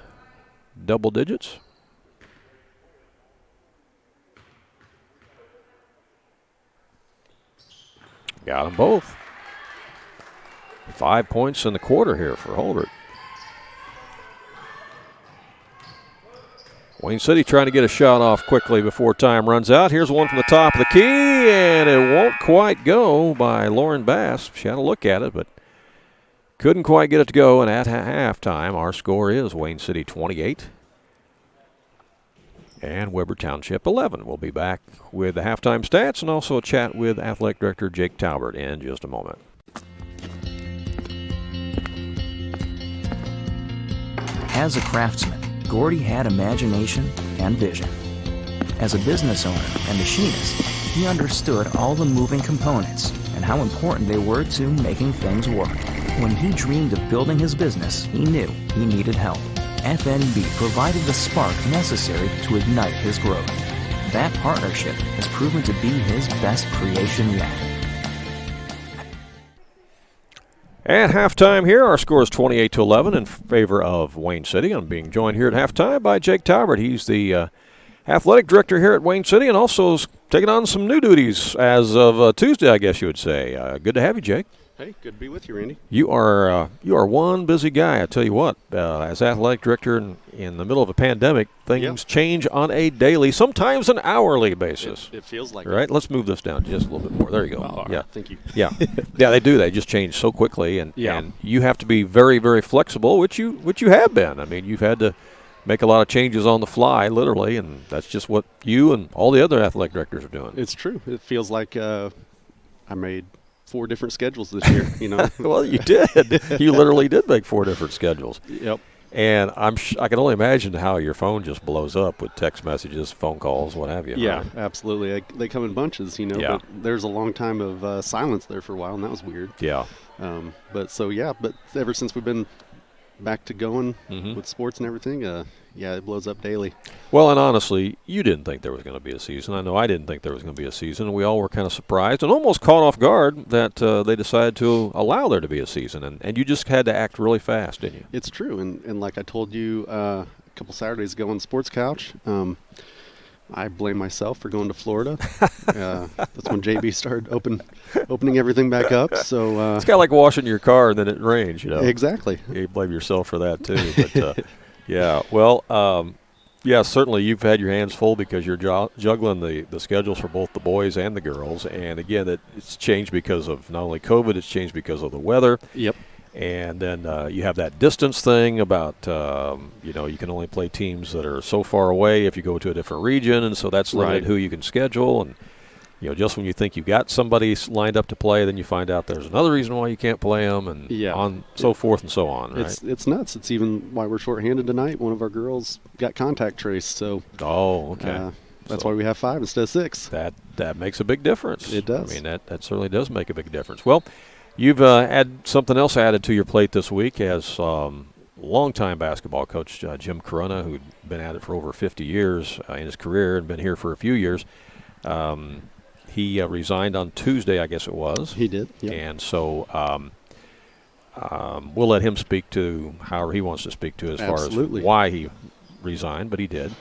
A: double digits. Got them both. 5 points in the quarter here for Holbert. Wayne City trying to get a shot off quickly before time runs out. Here's one from the top of the key, and it won't quite go by Lauren Bass. She had a look at it, but couldn't quite get it to go. And at halftime, our score is Wayne City 28 and Webber Township 11. We'll be back with the halftime stats and also a chat with Athletic Director Jake Talbert in just a moment.
K: As a craftsman, Gordy had imagination and vision. As a business owner and machinist, he understood all the moving components and how important they were to making things work. When he dreamed of building his business, he knew he needed help. FNB provided the spark necessary to ignite his growth. That partnership has proven to be his best creation yet.
A: At halftime here, our score is 28-11 in favor of Wayne City. I'm being joined here at halftime by Jake Talbert. He's the athletic director here at Wayne City and also is taking on some new duties as of Tuesday, I guess you would say. Good to have you, Jake.
L: Hey, good to be with you, Randy.
A: You are one busy guy. I tell you what, as athletic director in the middle of a pandemic, things change on a daily, sometimes an hourly basis.
L: It feels like
A: right.
L: it.
A: Let's move this down just a little bit more. There you go.
L: Oh,
A: yeah,
L: right. Thank you.
A: Yeah, they do. They just change so quickly, and you have to be very, very flexible, which you have been. I mean, you've had to make a lot of changes on the fly, literally, and that's just what you and all the other athletic directors are doing.
L: It's true. It feels like I made 4 different schedules this year, you know.
A: Well, you did. You literally did make 4 different schedules.
L: Yep.
A: And I can only imagine how your phone just blows up with text messages, phone calls, what have you.
L: Yeah,
A: right?
L: Absolutely. They come in bunches, you know.
A: Yeah.
L: But there's a long time of silence there for a while, and that was weird.
A: Yeah.
L: But ever since we've been back to going with sports and everything, it blows up daily.
A: Well, and honestly, you didn't think there was going to be a season. I know I didn't think there was going to be a season. We all were kind of surprised and almost caught off guard that they decided to allow there to be a season. And you just had to act really fast, didn't you?
L: It's true. And like I told you a couple Saturdays ago on the Sports Couch, I blame myself for going to Florida. That's when JB started opening everything back up. So
A: it's kind of like washing your car and then it rains, you know.
L: Exactly.
A: You blame yourself for that too. But yeah, well, certainly you've had your hands full because you're juggling the schedules for both the boys and the girls. And again, it's changed because of not only COVID, it's changed because of the weather.
L: Yep.
A: And then you have that distance thing about, you can only play teams that are so far away if you go to a different region. And so that's limited who you can schedule. And, just when you think you've got somebody lined up to play, then you find out there's another reason why you can't play them and so forth and so on. Right?
L: It's nuts. It's even why we're shorthanded tonight. One of our girls got contact traced. So that's why we have 5 instead of 6.
A: That makes a big difference.
L: It does.
A: I mean, that certainly does make a big difference. Well, you've had something else added to your plate this week as longtime basketball coach Jim Corona, who'd been at it for over 50 years in his career and been here for a few years. He resigned on Tuesday, I guess it was.
L: He did, yep.
A: And so we'll let him speak to however he wants to speak to as far as why he resigned, but he did.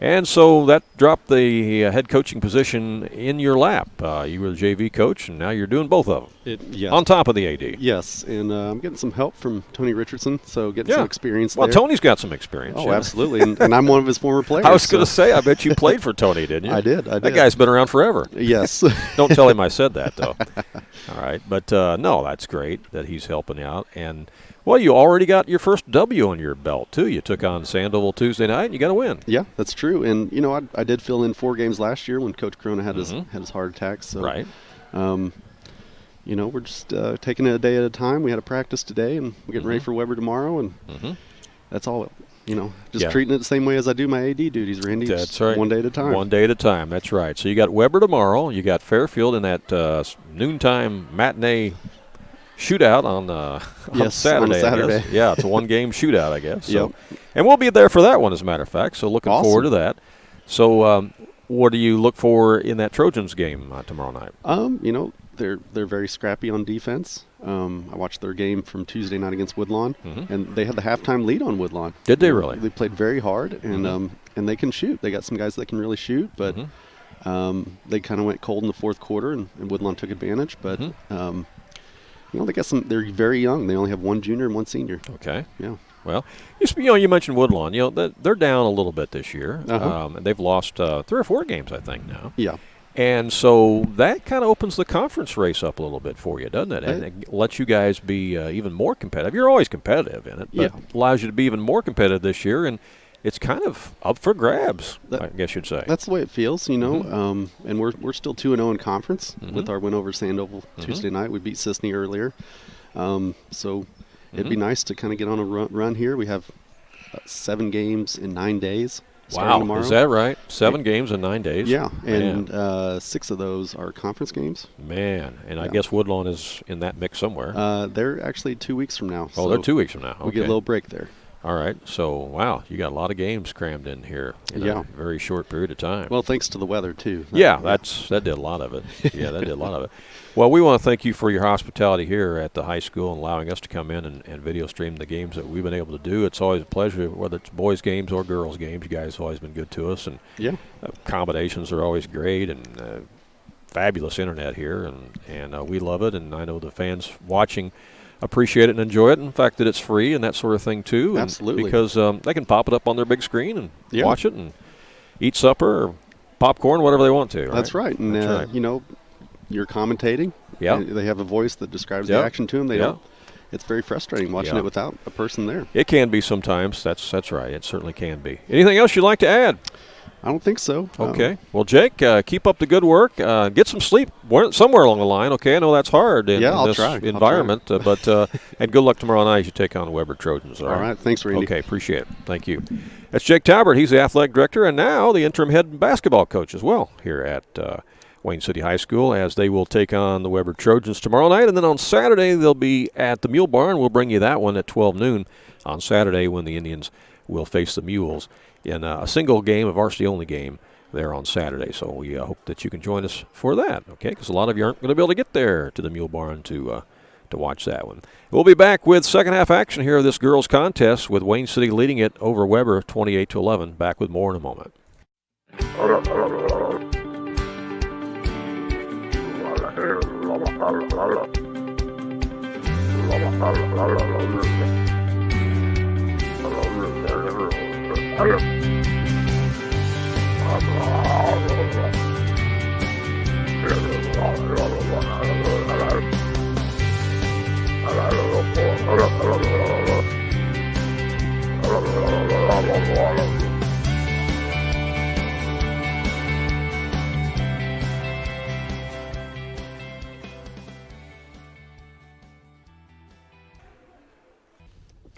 A: And so that dropped the head coaching position in your lap. You were the JV coach, and now you're doing both of them on top of the AD.
L: Yes, and I'm getting some help from Tony Richardson, so getting some experience there.
A: Well, Tony's got some experience.
L: Oh, absolutely, and I'm one of his former players.
A: I was going to say, I bet you played for Tony, didn't you?
L: I did.
A: That guy's been around forever.
L: Yes.
A: Don't tell him I said that, though. All right, but no, that's great that he's helping out. And, well, you already got your first W on your belt, too. You took on Sandoval Tuesday night, and you got a win.
L: Yeah, that's true. And, I did fill in 4 games last year when Coach Corona had his heart attack. So,
A: right.
L: We're just taking it a day at a time. We had a practice today, and we're getting ready for Webber tomorrow, and that's all. Just treating it the same way as I do my AD duties, Randy.
A: That's right.
L: One day at a time.
A: One day at a time. That's right. So you got Webber tomorrow. You got Fairfield in that noontime matinee shootout on Saturday.
L: On
A: I guess. Yeah, it's a one-game shootout, I guess. So, and we'll be there for that one, as a matter of fact. So looking forward to that. So what do you look for in that Trojans game tomorrow night?
L: They're very scrappy on defense. I watched their game from Tuesday night against Woodlawn, and they had the halftime lead on Woodlawn.
A: Did they really?
L: They played very hard, and they can shoot. They got some guys that can really shoot, but they kind of went cold in the fourth quarter, and Woodlawn took advantage. But They got some. They're very young. They only have one junior and one senior.
A: Okay.
L: Yeah.
A: Well, you mentioned Woodlawn. They're down a little bit this year. And they've lost 3 or 4 games, I think, now.
L: Yeah.
A: And so that kind of opens the conference race up a little bit for you, doesn't it? And it lets you guys be even more competitive. You're always competitive in it, but it allows you to be even more competitive this year, and it's kind of up for grabs, I guess you'd say.
L: That's the way it feels, and we're still 2-0 in conference with our win over Sandoval Tuesday night. We beat Sisney earlier. So it'd be nice to kind of get on a run here. We have 7 games in 9 days.
A: Wow,
L: tomorrow.
A: Is that right? 7 games in 9 days?
L: Yeah, and 6 of those are conference games.
A: Man, and I guess Woodlawn is in that mix somewhere.
L: They're actually 2 weeks from now.
A: Oh, they're 2 weeks from now. Okay.
L: We get a little break there.
A: All right. So, wow, you got a lot of games crammed in here in a very short period of time.
L: Well, thanks to the weather, too.
A: That did a lot of it. Yeah, that did a lot of it. Well, we want to thank you for your hospitality here at the high school and allowing us to come in and video stream the games that we've been able to do. It's always a pleasure, whether it's boys' games or girls' games. You guys have always been good to us. And accommodations are always great, and fabulous internet here. And we love it, and I know the fans watching appreciate it and enjoy it, and the fact that it's free and that sort of thing too.
L: Absolutely.
A: Because they can pop it up on their big screen and watch it and eat supper or popcorn, whatever they want to. Right?
L: That's right. And, you're commentating.
A: Yeah.
L: They have a voice that describes the action to them. They don't. It's very frustrating watching it without a person there.
A: It can be sometimes. That's right. It certainly can be. Anything else you'd like to add?
L: I don't think so.
A: Okay. Well, Jake, keep up the good work. Get some sleep somewhere along the line, okay? I know that's hard in this environment, but and good luck tomorrow night as you take on the Webber Trojans.
L: All right. Thanks, Randy.
A: Okay, appreciate it. Thank you. That's Jake Talbert. He's the athletic director and now the interim head basketball coach as well here at Wayne City High School, as they will take on the Webber Trojans tomorrow night. And then on Saturday, they'll be at the Mule Barn. We'll bring you that one at 12 noon on Saturday when the Indians will face the Mules in a single game, a varsity-only game there on Saturday. So we hope that you can join us for that, okay? Because a lot of you aren't going to be able to get there to the Mule Barn to watch that one. We'll be back with second half action here of this girls' contest with Wayne City leading it over Webber 28-11. Back with more in a moment.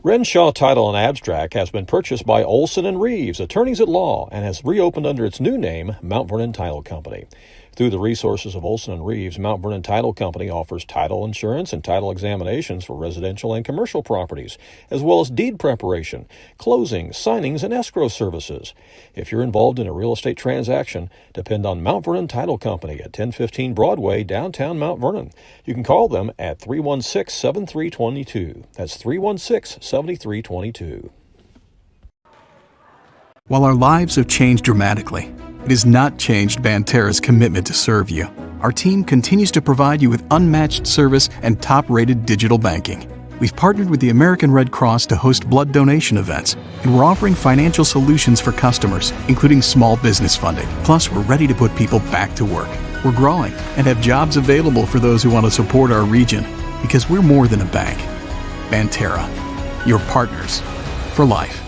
A: Renshaw Title and Abstract has been purchased by Olson & Reeves, attorneys at law, and has reopened under its new name, Mount Vernon Title Company. Through the resources of Olson & Reeves, Mount Vernon Title Company offers title insurance and title examinations for residential and commercial properties, as well as deed preparation, closing, signings, and escrow services. If you're involved in a real estate transaction, depend on Mount Vernon Title Company at 1015 Broadway, downtown Mount Vernon. You can call them at 316-7322. That's 316-7322.
M: While our lives have changed dramatically, it has not changed Banterra's commitment to serve you. Our team continues to provide you with unmatched service and top-rated digital banking. We've partnered with the American Red Cross to host blood donation events, and we're offering financial solutions for customers, including small business funding. Plus, we're ready to put people back to work. We're growing and have jobs available for those who want to support our region, because we're more than a bank. Banterra, your partners for life.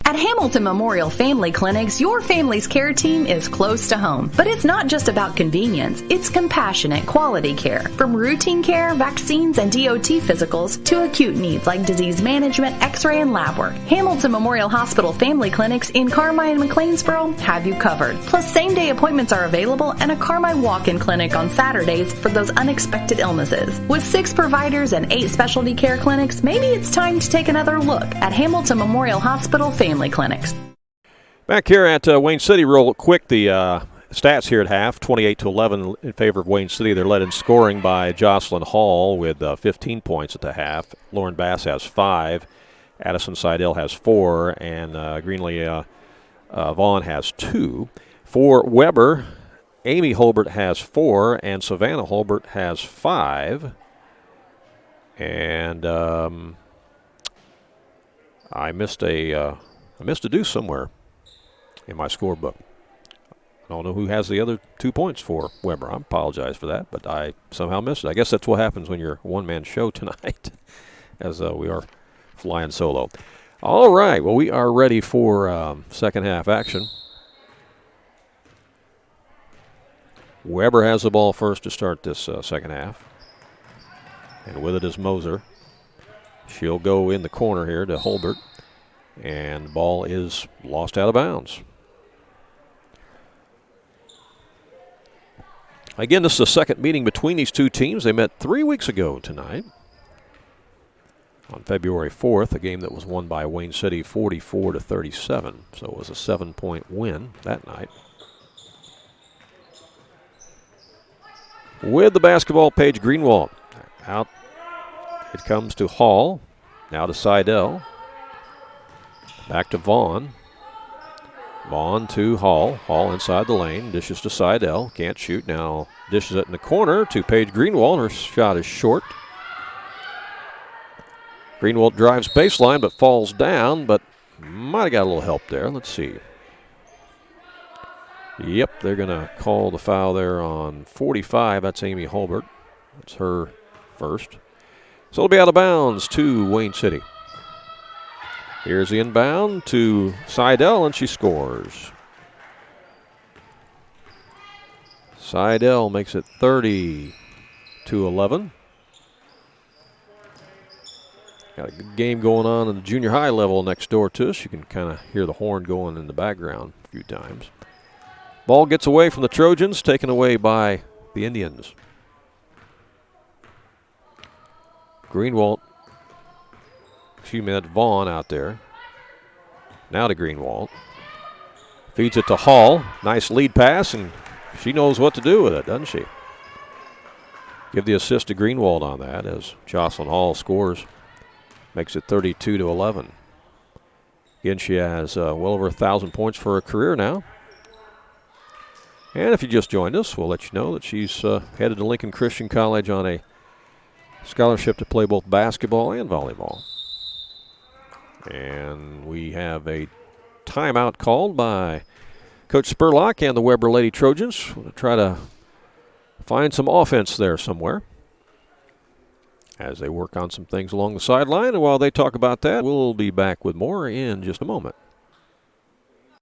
N: At Hamilton Memorial Family Clinics, your family's care team is close to home. But it's not just about convenience, it's compassionate, quality care. From routine care, vaccines, and DOT physicals to acute needs like disease management, x-ray, and lab work. Hamilton Memorial Hospital Family Clinics in Carmine and McLeansboro have you covered. Plus, same-day appointments are available and a Carmine walk-in clinic on Saturdays for those unexpected illnesses. With 6 providers and 8 specialty care clinics, maybe it's time to take another look at Hamilton Memorial Hospital Family Clinics.
A: Back here at Wayne City, real quick, the stats here at half, 28-11 in favor of Wayne City. They're led in scoring by Jocelyn Hall with 15 points at the half. Lauren Bass has 5. Addison Seidel has 4. And Greenlee Vaughn has 2. For Webber, Amy Holbert has 4, and Savannah Holbert has 5. And I missed a deuce somewhere in my scorebook. I don't know who has the other 2 points for Webber. I apologize for that, but I somehow missed it. I guess that's what happens when you're a one-man show tonight, as we are flying solo. All right, well, we are ready for second half action. Webber has the ball first to start this second half. And with it is Moser. She'll go in the corner here to Holbert. And the ball is lost out of bounds. Again, this is the second meeting between these two teams. They met 3 weeks ago tonight. On February 4th, a game that was won by Wayne City 44-37. So it was a 7-point win that night. With the basketball, Paige Greenwald. Out it comes to Hall. Now to Seidel. Back to Vaughn. Vaughn to Hall. Hall inside the lane. Dishes to Seidel. Can't shoot. Now dishes it in the corner to Paige Greenwald. Her shot is short. Greenwald drives baseline but falls down, but might have got a little help there. Let's see. Yep, they're going to call the foul there on 45. That's Amy Holbert. That's her first. So it'll be out of bounds to Wayne City. Here's the inbound to Seidel, and she scores. Seidel makes it 30-11. Got a good game going on in the junior high level next door to us. You can kind of hear the horn going in the background a few times. Ball gets away from the Trojans, taken away by the Indians. Greenwald, that's Vaughn out there. Now to Greenwald. Feeds it to Hall. Nice lead pass, and she knows what to do with it, doesn't she? Give the assist to Greenwald on that as Jocelyn Hall scores. Makes it 32-11. Again, she has well over 1,000 points for her career now. And if you just joined us, we'll let you know that she's headed to Lincoln Christian College on a scholarship to play both basketball and volleyball. And we have a timeout called by Coach Spurlock and the Webber Lady Trojans. We'll try to find some offense there somewhere as they work on some things along the sideline. And while they talk about that, we'll be back with more in just a moment.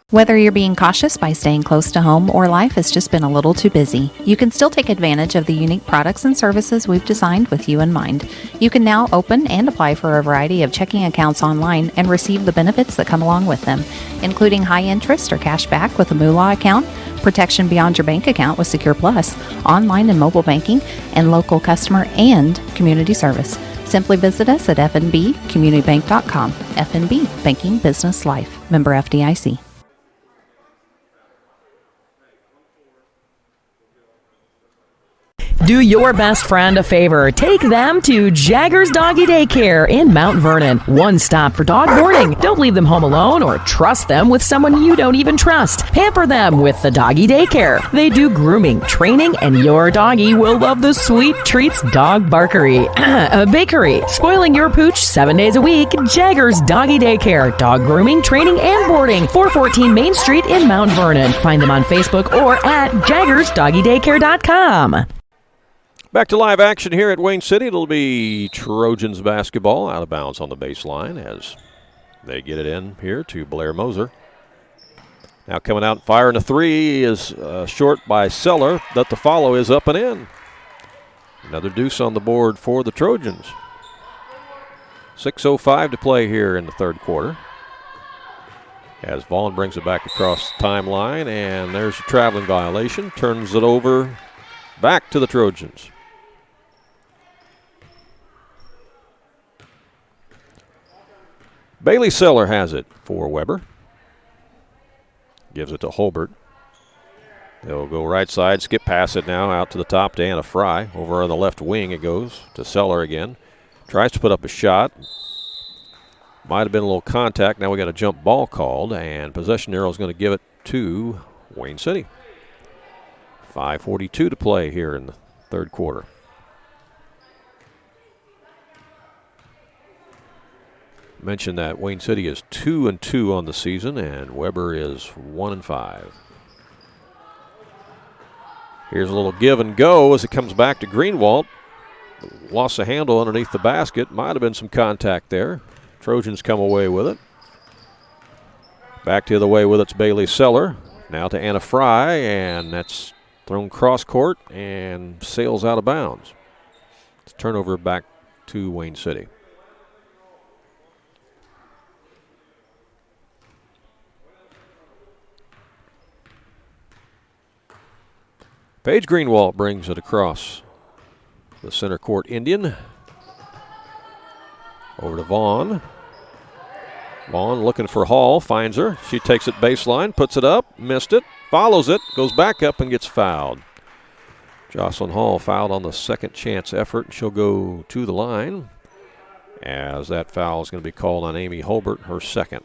B: Whether you're being cautious by staying close to home or life has just been a little too busy, you can still take advantage of the unique products and services we've designed with you in mind. You can now open and apply for a variety of checking accounts online and receive the benefits that come along with them, including high interest or cash back with a Moolah account, protection beyond your bank account with Secure Plus, online and mobile banking, and local customer and community service. Simply visit us at fnbcommunitybank.com. FNB, Banking Business Life. Member FDIC.
C: Do your best friend a favor. Take them to Jaggers Doggy Daycare in Mount Vernon. One stop for dog boarding. Don't leave them home alone or trust them with someone you don't even trust. Pamper them with the Doggy Daycare. They do grooming, training, and your doggy will love the sweet treats dog barkery. Bakery. Spoiling your pooch 7 days a week. Jaggers Doggy Daycare. Dog grooming, training, and boarding. 414 Main Street in Mount Vernon. Find them on Facebook or at jaggersdoggydaycare.com.
A: Back to live action here at Wayne City. It'll be Trojans basketball out of bounds on the baseline as they get it in here to Blair Moser. Now coming out and firing a three is short by Seller. That the follow is up and in. Another deuce on the board for the Trojans. 6:05 to play here in the third quarter. As Vaughn brings it back across the timeline, and there's a traveling violation. Turns it over back to the Trojans. Bailey Seller has it for Webber. Gives it to Holbert. They'll go right side, skip past it now, out to the top to Anna Fry. Over on the left wing it goes to Seller again. Tries to put up a shot. Might have been a little contact. Now we got a jump ball called, and possession arrow is going to give it to Wayne City. 5:42 to play here in the third quarter. Mentioned that Wayne City is 2-2 on the season, and Webber is 1-5. Here's a little give and go as it comes back to Greenwald. Lost a handle underneath the basket. Might have been some contact there. Trojans come away with it. Back the other way with it's Bailey Seller. Now to Anna Fry, and that's thrown cross court and sails out of bounds. It's a turnover back to Wayne City. Paige Greenwald brings it across the center court Indian. Over to Vaughn. Vaughn looking for Hall, finds her. She takes it baseline, puts it up, missed it, follows it, goes back up and gets fouled. Jocelyn Hall fouled on the second chance effort, and she'll go to the line as that foul is going to be called on Amy Holbert, her second.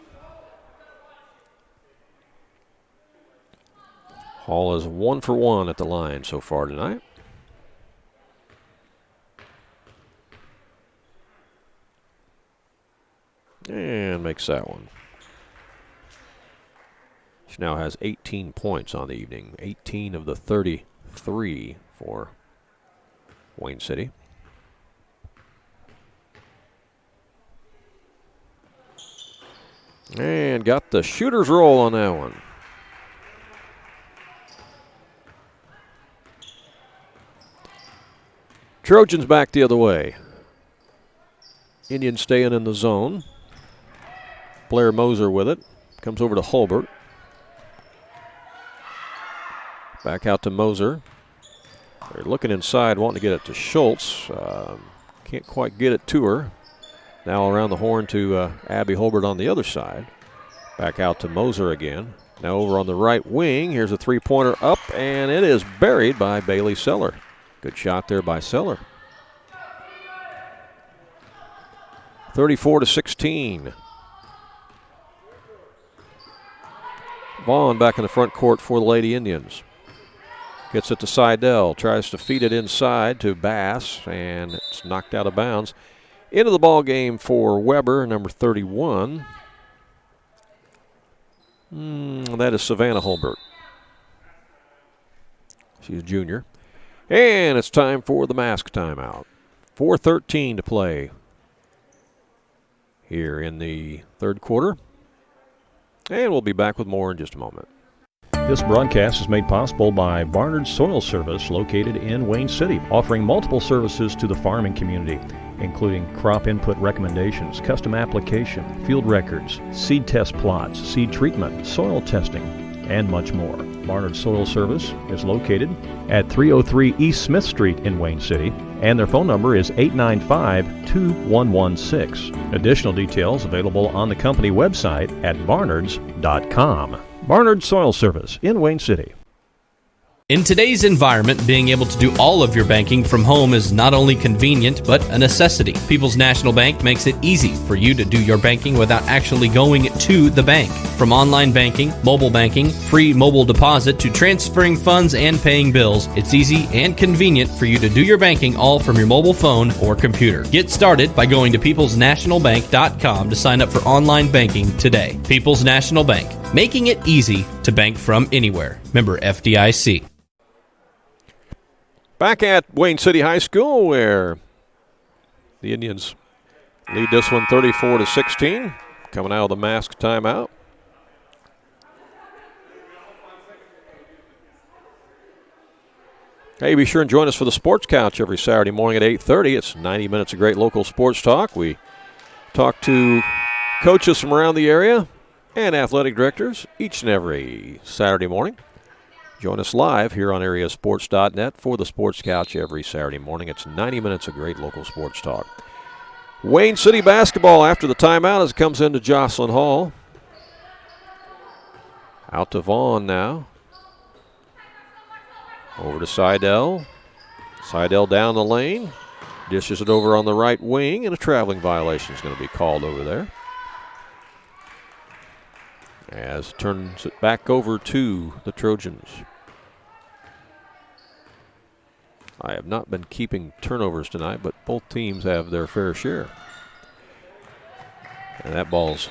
A: Hall is 1 for 1 at the line so far tonight. And makes that one. She now has 18 points on the evening. 18 of the 33 for Wayne City. And got the shooter's roll on that one. Trojans back the other way. Indians staying in the zone. Blair Moser with it. Comes over to Holbert. Back out to Moser. They're looking inside, wanting to get it to Schultz. Can't quite get it to her. Now around the horn to Abby Holbert on the other side. Back out to Moser again. Now over on the right wing. Here's a three-pointer up, and it is buried by Bailey Seller. Good shot there by Seller. 34-16. Vaughn back in the front court for the Lady Indians. Gets it to Seidel. Tries to feed it inside to Bass, and it's knocked out of bounds. Into the ball game for Webber, number 31. That is Savannah Holbert. She's a junior. And it's time for the mask timeout. 4:13 to play here in the third quarter. And we'll be back with more in just a moment.
I: This broadcast is made possible by Barnard Soil Service, located in Wayne City, offering multiple services to the farming community, including crop input recommendations, custom application, field records, seed test plots, seed treatment, soil testing, and much more. Barnard Soil Service is located at 303 East Smith Street in Wayne City, and their phone number is 895-2116. Additional details available on the company website at barnards.com. Barnard Soil Service in Wayne City.
D: In today's environment, being able to do all of your banking from home is not only convenient, but a necessity. People's National Bank makes it easy for you to do your banking without actually going to the bank. From online banking, mobile banking, free mobile deposit, to transferring funds and paying bills, it's easy and convenient for you to do your banking all from your mobile phone or computer. Get started by going to peoplesnationalbank.com to sign up for online banking today. People's National Bank, making it easy to bank from anywhere. Member FDIC.
A: Back at Wayne City High School, where the Indians lead this one 34-16, coming out of the mask timeout. Hey, be sure and join us for the Sports Couch every Saturday morning at 8:30. It's 90 minutes of great local sports talk. We talk to coaches from around the area and athletic directors each and every Saturday morning. Join us live here on AreaSports.net for the Sports Couch every Saturday morning. It's 90 minutes of great local sports talk. Wayne City basketball after the timeout as it comes into Jocelyn Hall. Out to Vaughn now. Over to Seidel. Seidel down the lane. Dishes it over on the right wing, and a traveling violation is going to be called over there. As turns it back over to the Trojans. I have not been keeping turnovers tonight, but both teams have their fair share. And that ball's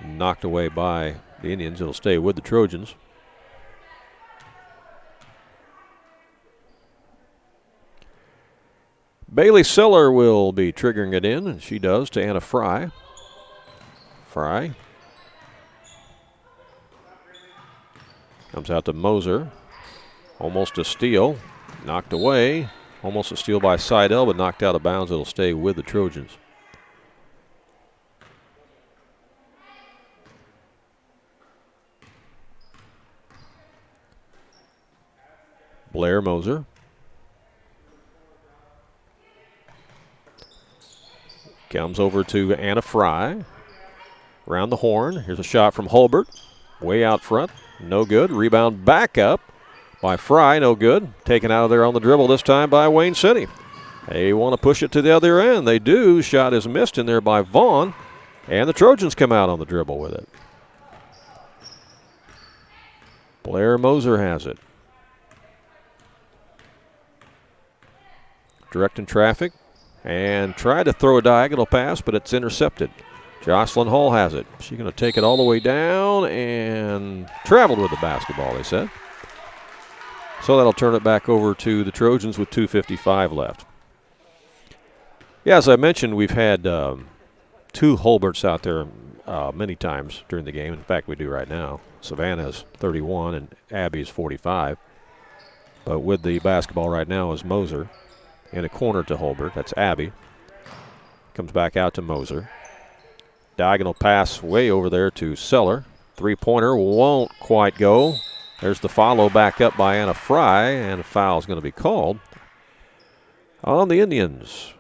A: knocked away by the Indians. It'll stay with the Trojans. Bailey Seller will be triggering it in, and she does to Anna Fry. Fry comes out to Moser. Almost a steal. Knocked away. Almost a steal by Seidel, but knocked out of bounds. It'll stay with the Trojans. Blair Moser. Comes over to Anna Fry. Around the horn. Here's a shot from Hulbert. Way out front. No good. Rebound back up by Fry. No good. Taken out of there on the dribble this time by Wayne City. They want to push it to the other end. They do. Shot is missed in there by Vaughn. And the Trojans come out on the dribble with it. Blair Moser has it. Directing traffic. And tried to throw a diagonal pass, but it's intercepted. Jocelyn Hall has it. She's going to take it all the way down and traveled with the basketball, they said. So that'll turn it back over to the Trojans with 2:55 left. Yeah, as I mentioned, we've had two Hulberts out there many times during the game. In fact, we do right now. Savannah's 31 and Abby's 45. But with the basketball right now is Moser. In a corner to Hulbert. That's Abby. Comes back out to Moser. Diagonal pass way over there to Seller. Three-pointer won't quite go. There's the follow back up by Anna Fry, and a foul is going to be called on the Indians.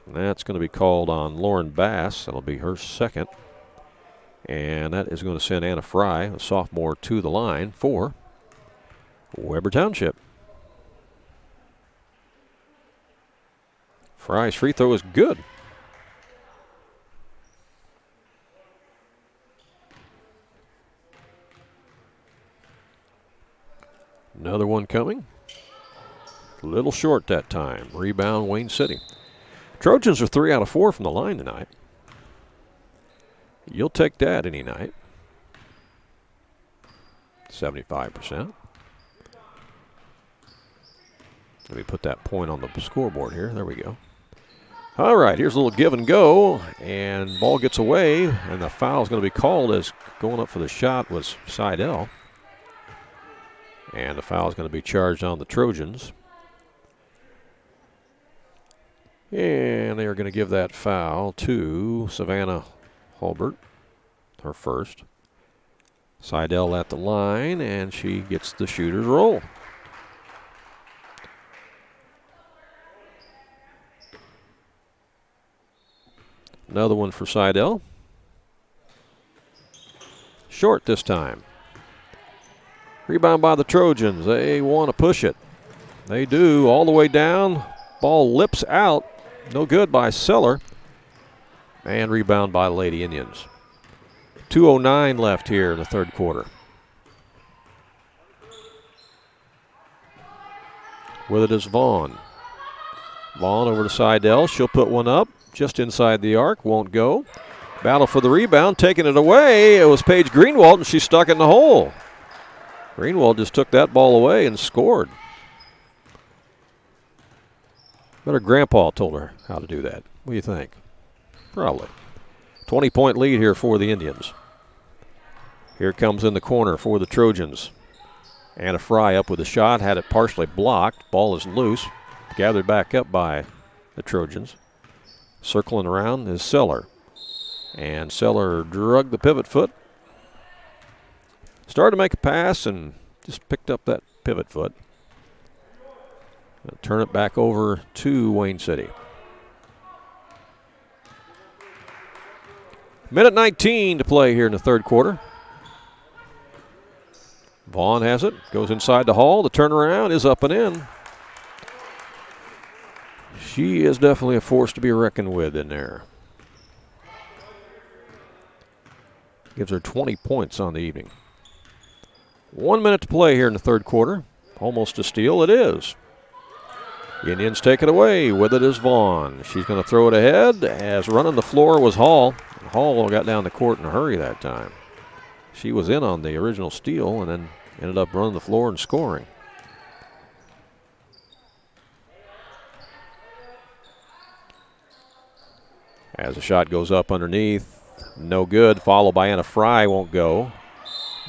A: That's going to be called on Lauren Bass. That'll be her second. And that is going to send Anna Fry, a sophomore, to the line for Webber Township. Fry's free throw is good. Another one coming. A little short that time. Rebound, Wayne City. Trojans are 3 out of 4 from the line tonight. You'll take that any night. 75%. Let me put that point on the scoreboard here. There we go. All right, here's a little give and go, and ball gets away, and the foul is going to be called as going up for the shot was Seidel. And the foul is going to be charged on the Trojans. And they are going to give that foul to Savannah Hulbert, her first. Seidel at the line, and she gets the shooter's roll. Another one for Seidel. Short this time. Rebound by the Trojans. They want to push it. They do all the way down. Ball lips out. No good by Seller. And rebound by the Lady Indians. 2:09 left here in the third quarter. With it is Vaughn. Vaughn over to Seidel. She'll put one up. Just inside the arc, won't go. Battle for the rebound, taking it away. It was Paige Greenwald, and she stuck it in the hole. Greenwald just took that ball away and scored. But her grandpa told her how to do that. What do you think? Probably. 20-point lead here for the Indians. Here comes in the corner for the Trojans. Anna Fry up with a shot, had it partially blocked. Ball is loose, gathered back up by the Trojans. Circling around is Seller. And Seller drug the pivot foot. Started to make a pass and just picked up that pivot foot. Turn it back over to Wayne City. Minute 19 to play here in the third quarter. Vaughn has it. Goes inside the hall. The turnaround is up and in. She is definitely a force to be reckoned with in there. Gives her 20 points on the evening. 1 minute to play here in the third quarter. Almost a steal. It is. Indians take it away. With it is Vaughn. She's going to throw it ahead, as running the floor was Hall. Hall got down the court in a hurry that time. She was in on the original steal and then ended up running the floor and scoring. As the shot goes up underneath, no good, followed by Anna Fry, won't go.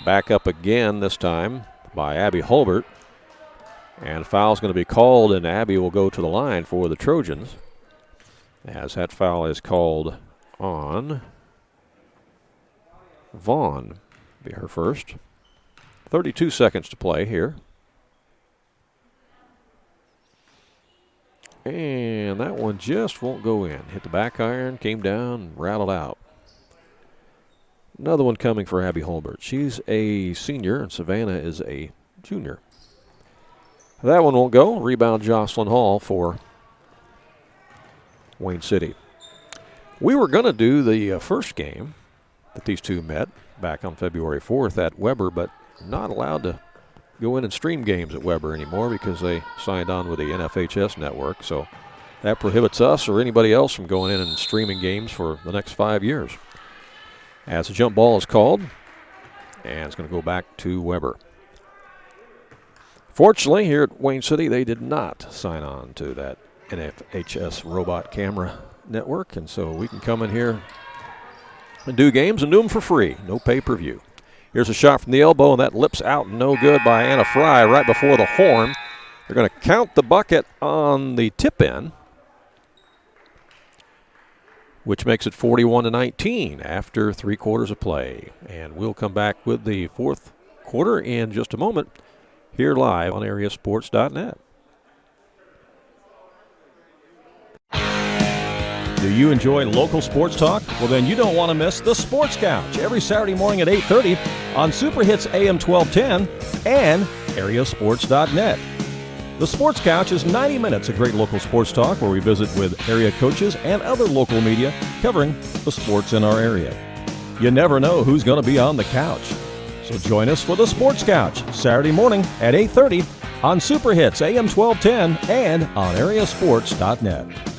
A: Back up again, this time by Abby Hulbert. And foul's going to be called, and Abby will go to the line for the Trojans, as that foul is called on Vaughn. Be her first. 32 seconds to play here. And that one just won't go in. Hit the back iron, came down, and rattled out. Another one coming for Abby Hulbert. She's a senior, and Savannah is a junior. That one won't go. Rebound Jocelyn Hall for Wayne City. We were going to do the first game that these two met back on February 4th at Webber, but not allowed to go in and stream games at Webber anymore because they signed on with the NFHS network. So that prohibits us or anybody else from going in and streaming games for the next 5 years. As the jump ball is called, and it's going to go back to Webber. Fortunately, here at Wayne City, they did not sign on to that NFHS robot camera network, and so we can come in here and do games and do them for free. No pay-per-view. Here's a shot from the elbow, and that lips out, no good by Anna Fry right before the horn. They're going to count the bucket on the tip-in, which makes it 41-19 after 3 quarters of play. And we'll come back with the fourth quarter in just a moment here live on AreaSports.net.
I: Do you enjoy local sports talk? Well, then you don't want to miss the Sports Couch every Saturday morning at 8:30 on Super Hits AM 1210 and AreaSports.net. The Sports Couch is 90 minutes of great local sports talk where we visit with area coaches and other local media covering the sports in our area. You never know who's going to be on the couch. So join us for the Sports Couch Saturday morning at 8:30 on Super Hits AM 1210 and on AreaSports.net.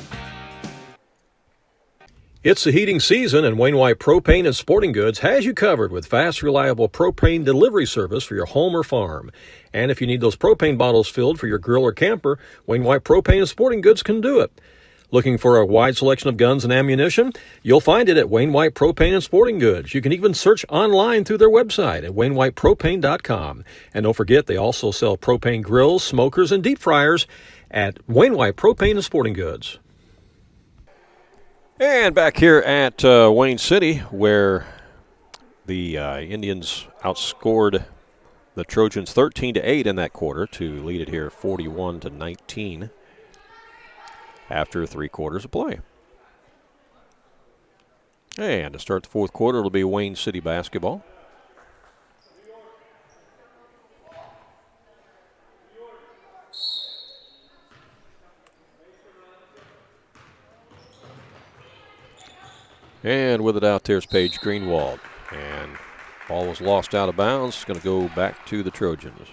A: It's the heating season, and Wainwright Propane and Sporting Goods has you covered with fast, reliable propane delivery service for your home or farm. And if you need those propane bottles filled for your grill or camper, Wainwright Propane and Sporting Goods can do it. Looking for a wide selection of guns and ammunition? You'll find it at Wainwright Propane and Sporting Goods. You can even search online through their website at wainwrightpropane.com. And don't forget, they also sell propane grills, smokers, and deep fryers at Wainwright Propane and Sporting Goods. And back here at Wayne City, where the Indians outscored the Trojans 13-8 in that quarter to lead it here 41-19 after 3 quarters of play. And to start the fourth quarter, it'll be Wayne City basketball. And with it out there is Paige Greenwald. And ball was lost out of bounds. It's going to go back to the Trojans.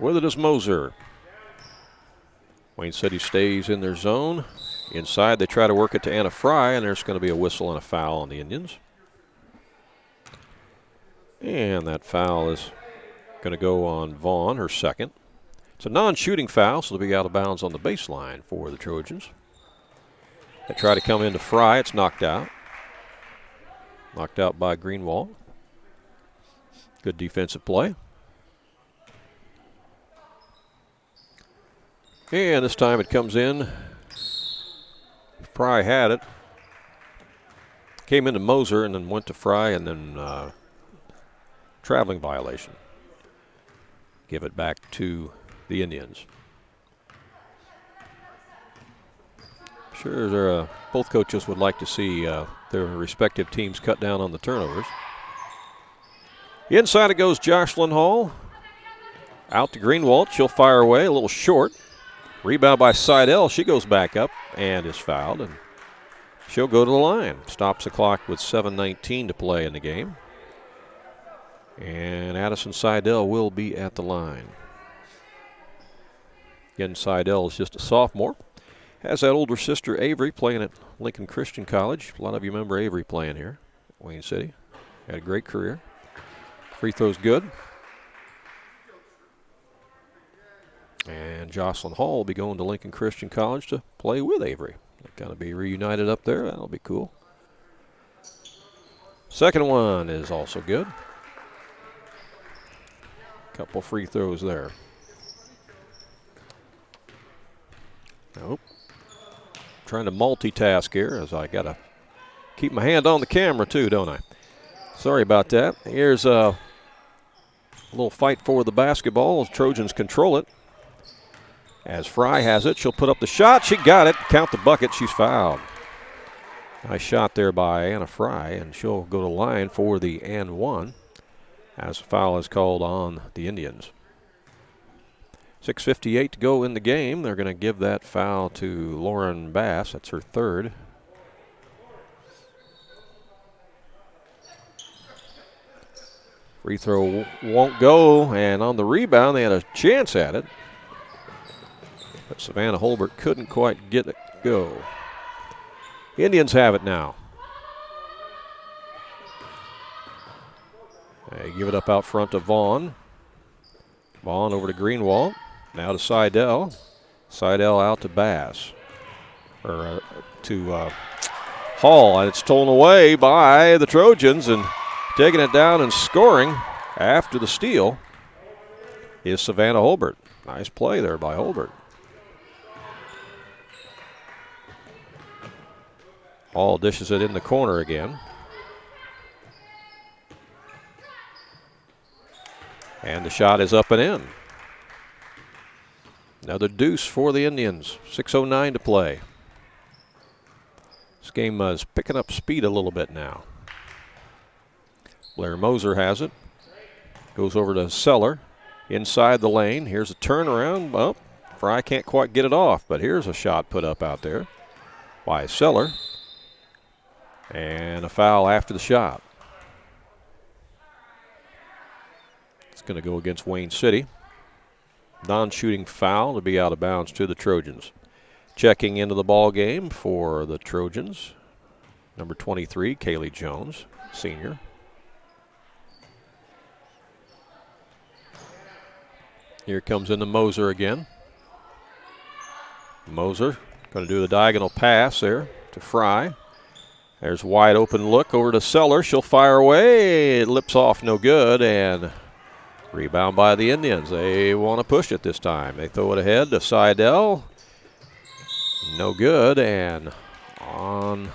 A: With it is Moser. Wayne City stays in their zone. Inside, they try to work it to Anna Fry, and there's going to be a whistle and a foul on the Indians. And that foul is going to go on Vaughn, her second. It's a non-shooting foul, so they'll be out of bounds on the baseline for the Trojans. They try to come into Fry. It's knocked out. Knocked out by Greenwald. Good defensive play. And this time it comes in. Fry had it. Came into Moser and then went to Fry, and then traveling violation. Give it back to the Indians. Sure, both coaches would like to see their respective teams cut down on the turnovers. Inside it goes Jocelyn Hall. Out to Greenwald. She'll fire away, a little short. Rebound by Seidel. She goes back up and is fouled. And She'll go to the line. Stops the clock with 7:19 to play in the game. And Addison Seidel will be at the line. Again, Seidel is just a sophomore. Has that older sister Avery playing at Lincoln Christian College. A lot of you remember Avery playing here at Wayne City. Had a great career. Free throw's good. And Jocelyn Hall will be going to Lincoln Christian College to play with Avery. They'll kind of be reunited up there. That'll be cool. Second one is also good. Couple free throws there. Nope. Trying to multitask here as I got to keep my hand on the camera too, don't I? Sorry about that. Here's a little fight for the basketball. Trojans control it. As Fry has it, she'll put up the shot. She got it. Count the bucket. She's fouled. Nice shot there by Anna Fry, and she'll go to line for the and one as a foul is called on the Indians. 6:58 to go in the game. They're going to give that foul to Lauren Bass. That's her third. Free throw won't go, and on the rebound, they had a chance at it. But Savannah Holbert couldn't quite get it go. Indians have it now. They give it up out front to Vaughn. Vaughn over to Greenwald. Now to Seidel. Seidel out to Bass. Or to Hall. And it's stolen away by the Trojans. And taking it down and scoring after the steal is Savannah Holbert. Nice play there by Holbert. Hall dishes it in the corner again. And the shot is up and in. Another deuce for the Indians. 6:09 to play. This game is picking up speed a little bit now. Blair Moser has it. Goes over to Seller. Inside the lane. Here's a turnaround. Well, Fry can't quite get it off, but here's a shot put up out there by Seller. And a foul after the shot. It's going to go against Wayne City. Non-shooting foul to be out of bounds to the Trojans. Checking into the ball game for the Trojans, number 23, Kaylee Jones, senior. Here comes in the Moser again. Moser going to do the diagonal pass there to Fry. There's a wide open look over to Seller. She'll fire away. It lips off, no good, and rebound by the Indians. They want to push it this time. They throw it ahead to Seidel. No good, and on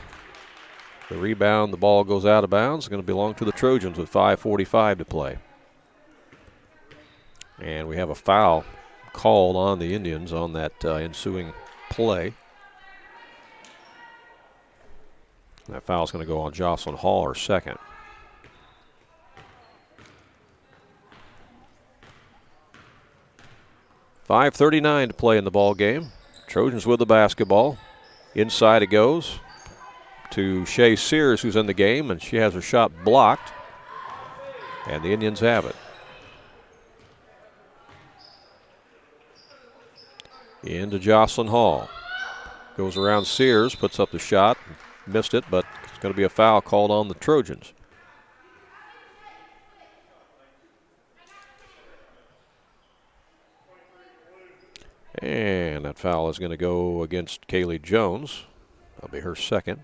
A: the rebound, the ball goes out of bounds. It's going to belong to the Trojans with 5:45 to play. And we have a foul called on the Indians on that ensuing play. That foul is going to go on Jocelyn Hall, her second. .5:39 to play in the ball game. Trojans with the basketball. Inside it goes to Shea Sears, who's in the game, and she has her shot blocked. And the Indians have it. Into Jocelyn Hall. Goes around Sears, puts up the shot. Missed it, but it's going to be a foul called on the Trojans. And that foul is going to go against Kaylee Jones. That'll be her second.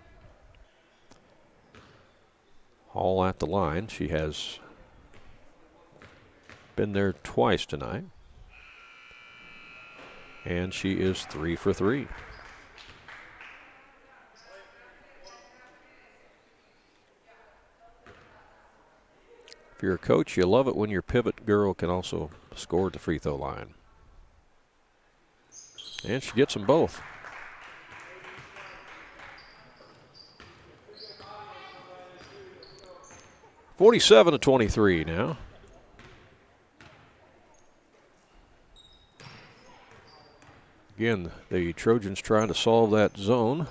A: Hall at the line. She has been there twice tonight. And she is 3 for 3. If you're a coach, you love it when your pivot girl can also score at the free throw line. And she gets them both. .47-23 now. Again, the Trojans trying to solve that zone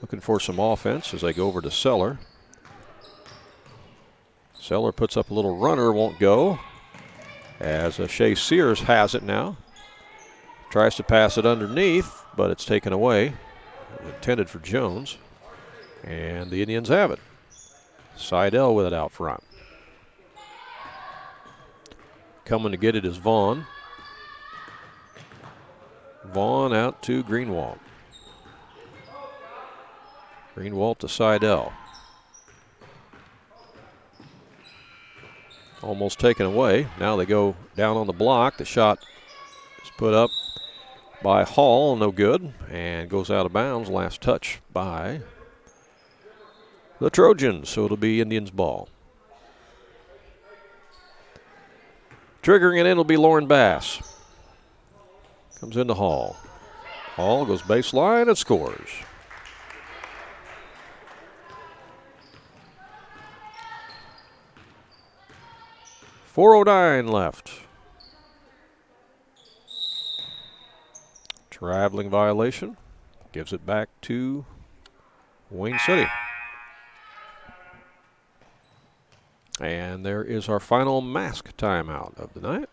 A: looking for some offense as they go over to Seller. Seller puts up a little runner, won't go. As Shea Sears has it now. Tries to pass it underneath, but it's taken away. Intended for Jones. And the Indians have it. Seidel with it out front. Coming to get it is Vaughn. Vaughn out to Greenwald. Greenwald to Seidel. Almost taken away. Now they go down on the block. The shot is put up by Hall, no good, and goes out of bounds. Last touch by the Trojans, so it'll be Indians ball. Triggering it in will be Lauren Bass. Comes into Hall. Hall goes baseline and scores. .409 left. Traveling violation. Gives it back to Wayne City. And there is our final mask timeout of the night.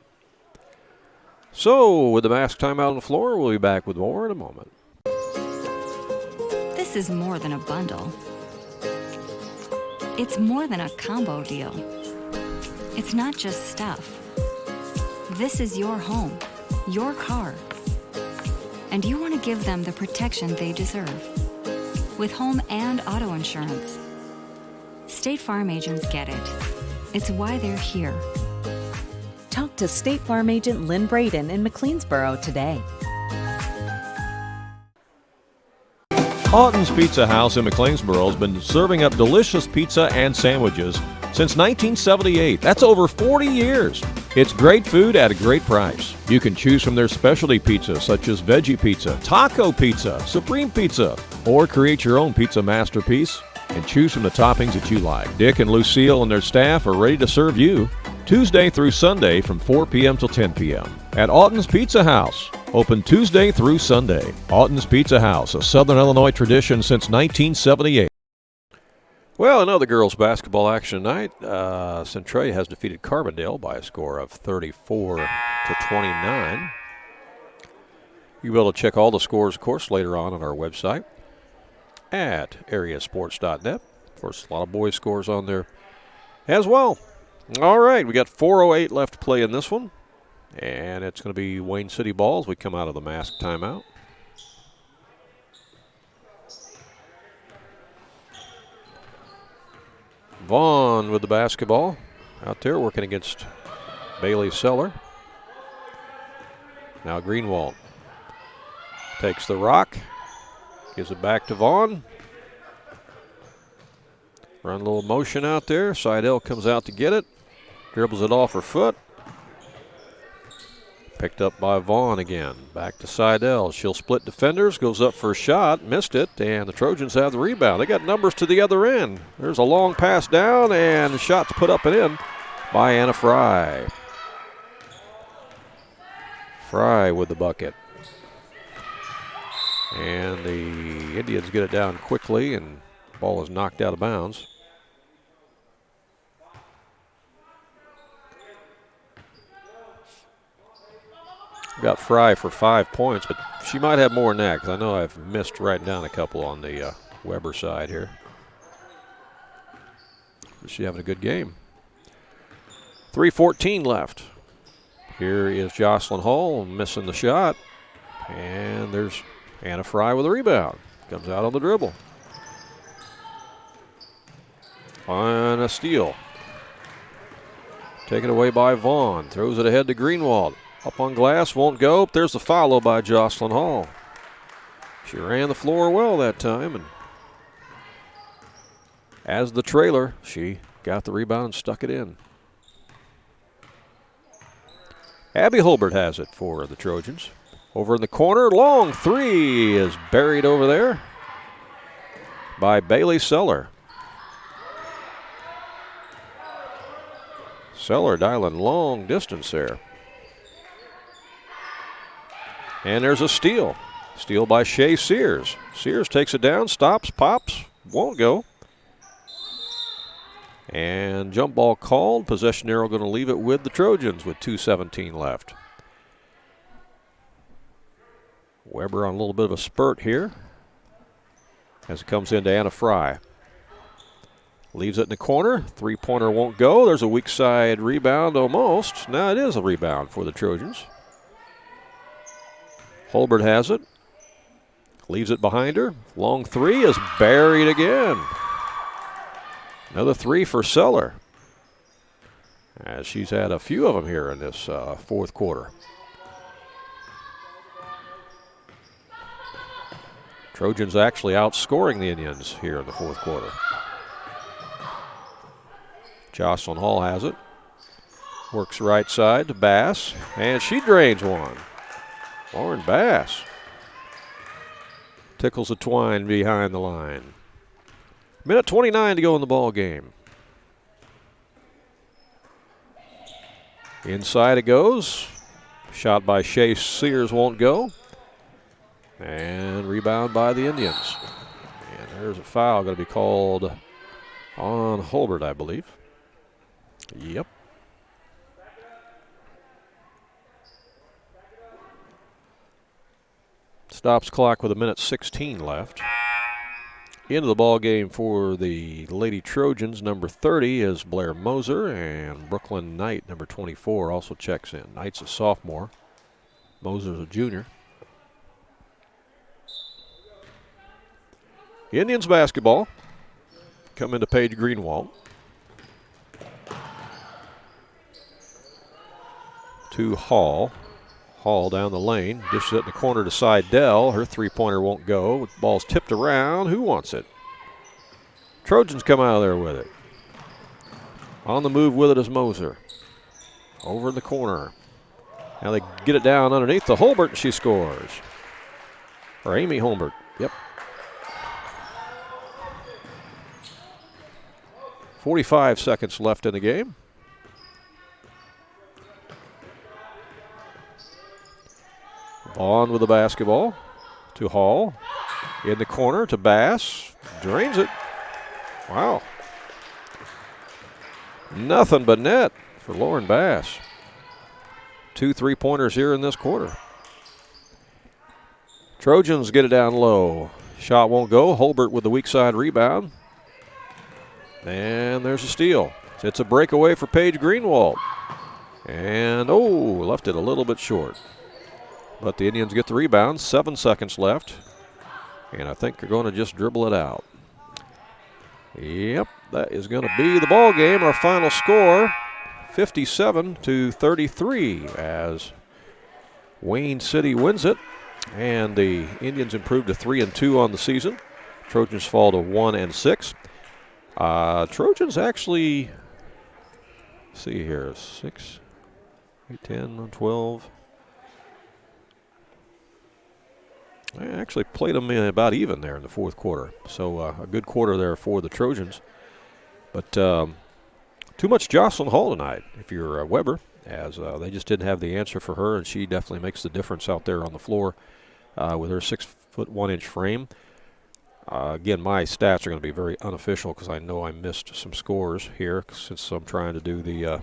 A: So, with the mask timeout on the floor, we'll be back with more in a moment.
G: This is more than a bundle. It's more than a combo deal. It's not just stuff. This is your home, your car. And you want to give them the protection they deserve. With home and auto insurance. State Farm agents get it. It's why they're here.
H: Talk to State Farm agent Lynn Braden in McLeansboro today.
I: Houghton's Pizza House in McLeansboro has been serving up delicious pizza and sandwiches since 1978. That's over 40 years. It's great food at a great price. You can choose from their specialty pizza such as veggie pizza, taco pizza, supreme pizza, or create your own pizza masterpiece and choose from the toppings that you like. Dick and Lucille and their staff are ready to serve you Tuesday through Sunday from 4 p.m. till 10 p.m. at Alton's Pizza House. Open Tuesday through Sunday. Alton's Pizza House, a Southern Illinois tradition since 1978.
A: Well, another girls basketball action tonight. Centralia has defeated Carbondale by a score of 34 to 29. You'll be able to check all the scores, of course, later on our website at AreaSports.net. Of course, a lot of boys' scores on there as well. All right, we got 4:08 left to play in this one, and it's going to be Wayne City ball as we come out of the mask timeout. Vaughn with the basketball out there working against Bailey Seller. Now Greenwald takes the rock, gives it back to Vaughn. Run a little motion out there. Seidel comes out to get it, dribbles it off her foot. Picked up by Vaughn again. Back to Seidel. She'll split defenders, goes up for a shot, missed it, and the Trojans have the rebound. They got numbers to the other end. There's a long pass down, and the shot's put up and in by Anna Fry. Fry with the bucket. And the Indians get it down quickly, and the ball is knocked out of bounds. Got Fry for 5 points, but she might have more than that because I know I've missed writing down a couple on the Webber side here. She's having a good game. 3:14 left. Here is Jocelyn Hall missing the shot. And there's Anna Fry with a rebound. Comes out on the dribble. On a steal. Taken away by Vaughn. Throws it ahead to Greenwald. Up on glass, won't go. There's the follow by Jocelyn Hall. She ran the floor well that time, and as the trailer, she got the rebound and stuck it in. Abby Holbert has it for the Trojans. Over in the corner, long three is buried over there by Bailey Seller. Seller dialing long distance there. And there's a steal. Steal by Shea Sears. Sears takes it down, stops, pops, won't go. And jump ball called. Possession arrow going to leave it with the Trojans with 2:17 left. Webber on a little bit of a spurt here as it comes into Anna Fry. Leaves it in the corner. Three-pointer won't go. There's a weak side rebound almost. Now it is a rebound for the Trojans. Holbert has it. Leaves it behind her. Long three is buried again. Another three for Seller, as she's had a few of them here in this fourth quarter. Trojans actually outscoring the Indians here in the fourth quarter. Jocelyn Hall has it. Works right side to Bass, and she drains one. Lauren Bass tickles the twine behind the line. Minute 29 to go in the ball game. Inside it goes. Shot by Shea Sears won't go. And rebound by the Indians. And there's a foul going to be called on Holbert, I believe. Yep. Stops clock with a minute 16 left. Into the ball game for the Lady Trojans, number 30 is Blair Moser, and Brooklyn Knight, number 24, also checks in. Knight's a sophomore. Moser's a junior. Indians basketball come into Paige Greenwald. To Hall. Hall down the lane. Dishes it in the corner to Seidel. Her three-pointer won't go. Ball's tipped around. Who wants it? Trojans come out of there with it. On the move with it is Moser. Over in the corner. Now they get it down underneath to Holbert, and she scores. Or Amy Holbert. Yep. 45 seconds left in the game. On with the basketball to Hall. In the corner to Bass. Drains it. Wow. Nothing but net for Lauren Bass. 2 3-pointers here in this quarter. Trojans get it down low. Shot won't go. Holbert with the weak side rebound. And there's a steal. It's a breakaway for Paige Greenwald. And, left it a little bit short. But the Indians get the rebound. 7 seconds left. And I think they're going to just dribble it out. Yep, that is going to be the ball game. Our final score, 57-33, as Wayne City wins it. And the Indians improve to 3-2 on the season. Trojans fall to 1-6. Trojans actually, see here, 6, 8, 10, 12. I actually played them about even there in the fourth quarter. So a good quarter there for the Trojans. But too much Jocelyn Hall tonight, if you're Webber, as they just didn't have the answer for her, and she definitely makes the difference out there on the floor with her 6'1" frame. Again, my stats are going to be very unofficial because I know I missed some scores here since I'm trying to do the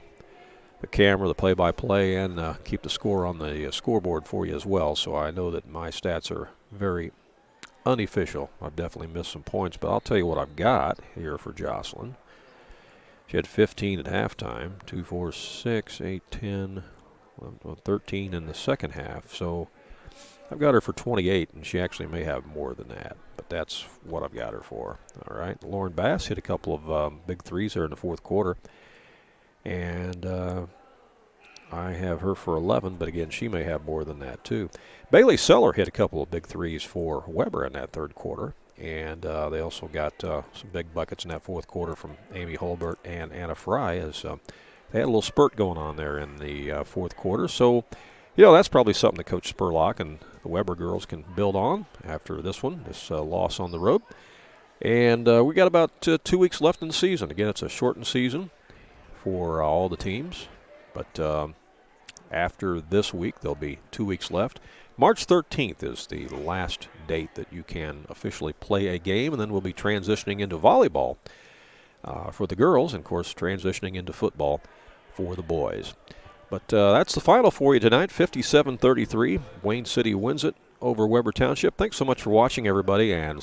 A: camera, the play-by-play, and keep the score on the scoreboard for you as well. So I know that my stats are very unofficial. I've definitely missed some points, but I'll tell you what I've got here for Jocelyn. She had 15 at halftime, 2, 4, 6, 8, 10, 11, 13 in the second half. So I've got her for 28, and she actually may have more than that, but that's what I've got her for. All right, Lauren Bass hit a couple of big threes there in the fourth quarter. And I have her for 11, but again, she may have more than that too. Bailey Seller hit a couple of big threes for Webber in that third quarter. And they also got some big buckets in that fourth quarter from Amy Holbert and Anna Fry, as they had a little spurt going on there in the fourth quarter. So, that's probably something that Coach Spurlock and the Webber girls can build on after this one, this loss on the road. And we got about 2 weeks left in the season. Again, it's a shortened season for all the teams, but after this week. There'll be 2 weeks left. March 13th is the last date that you can officially play a game, and then we'll be transitioning into volleyball for the girls, and, of course, transitioning into football for the boys. But that's the final for you tonight, 57-33. Wayne City wins it over Webber Township. Thanks so much for watching, everybody, and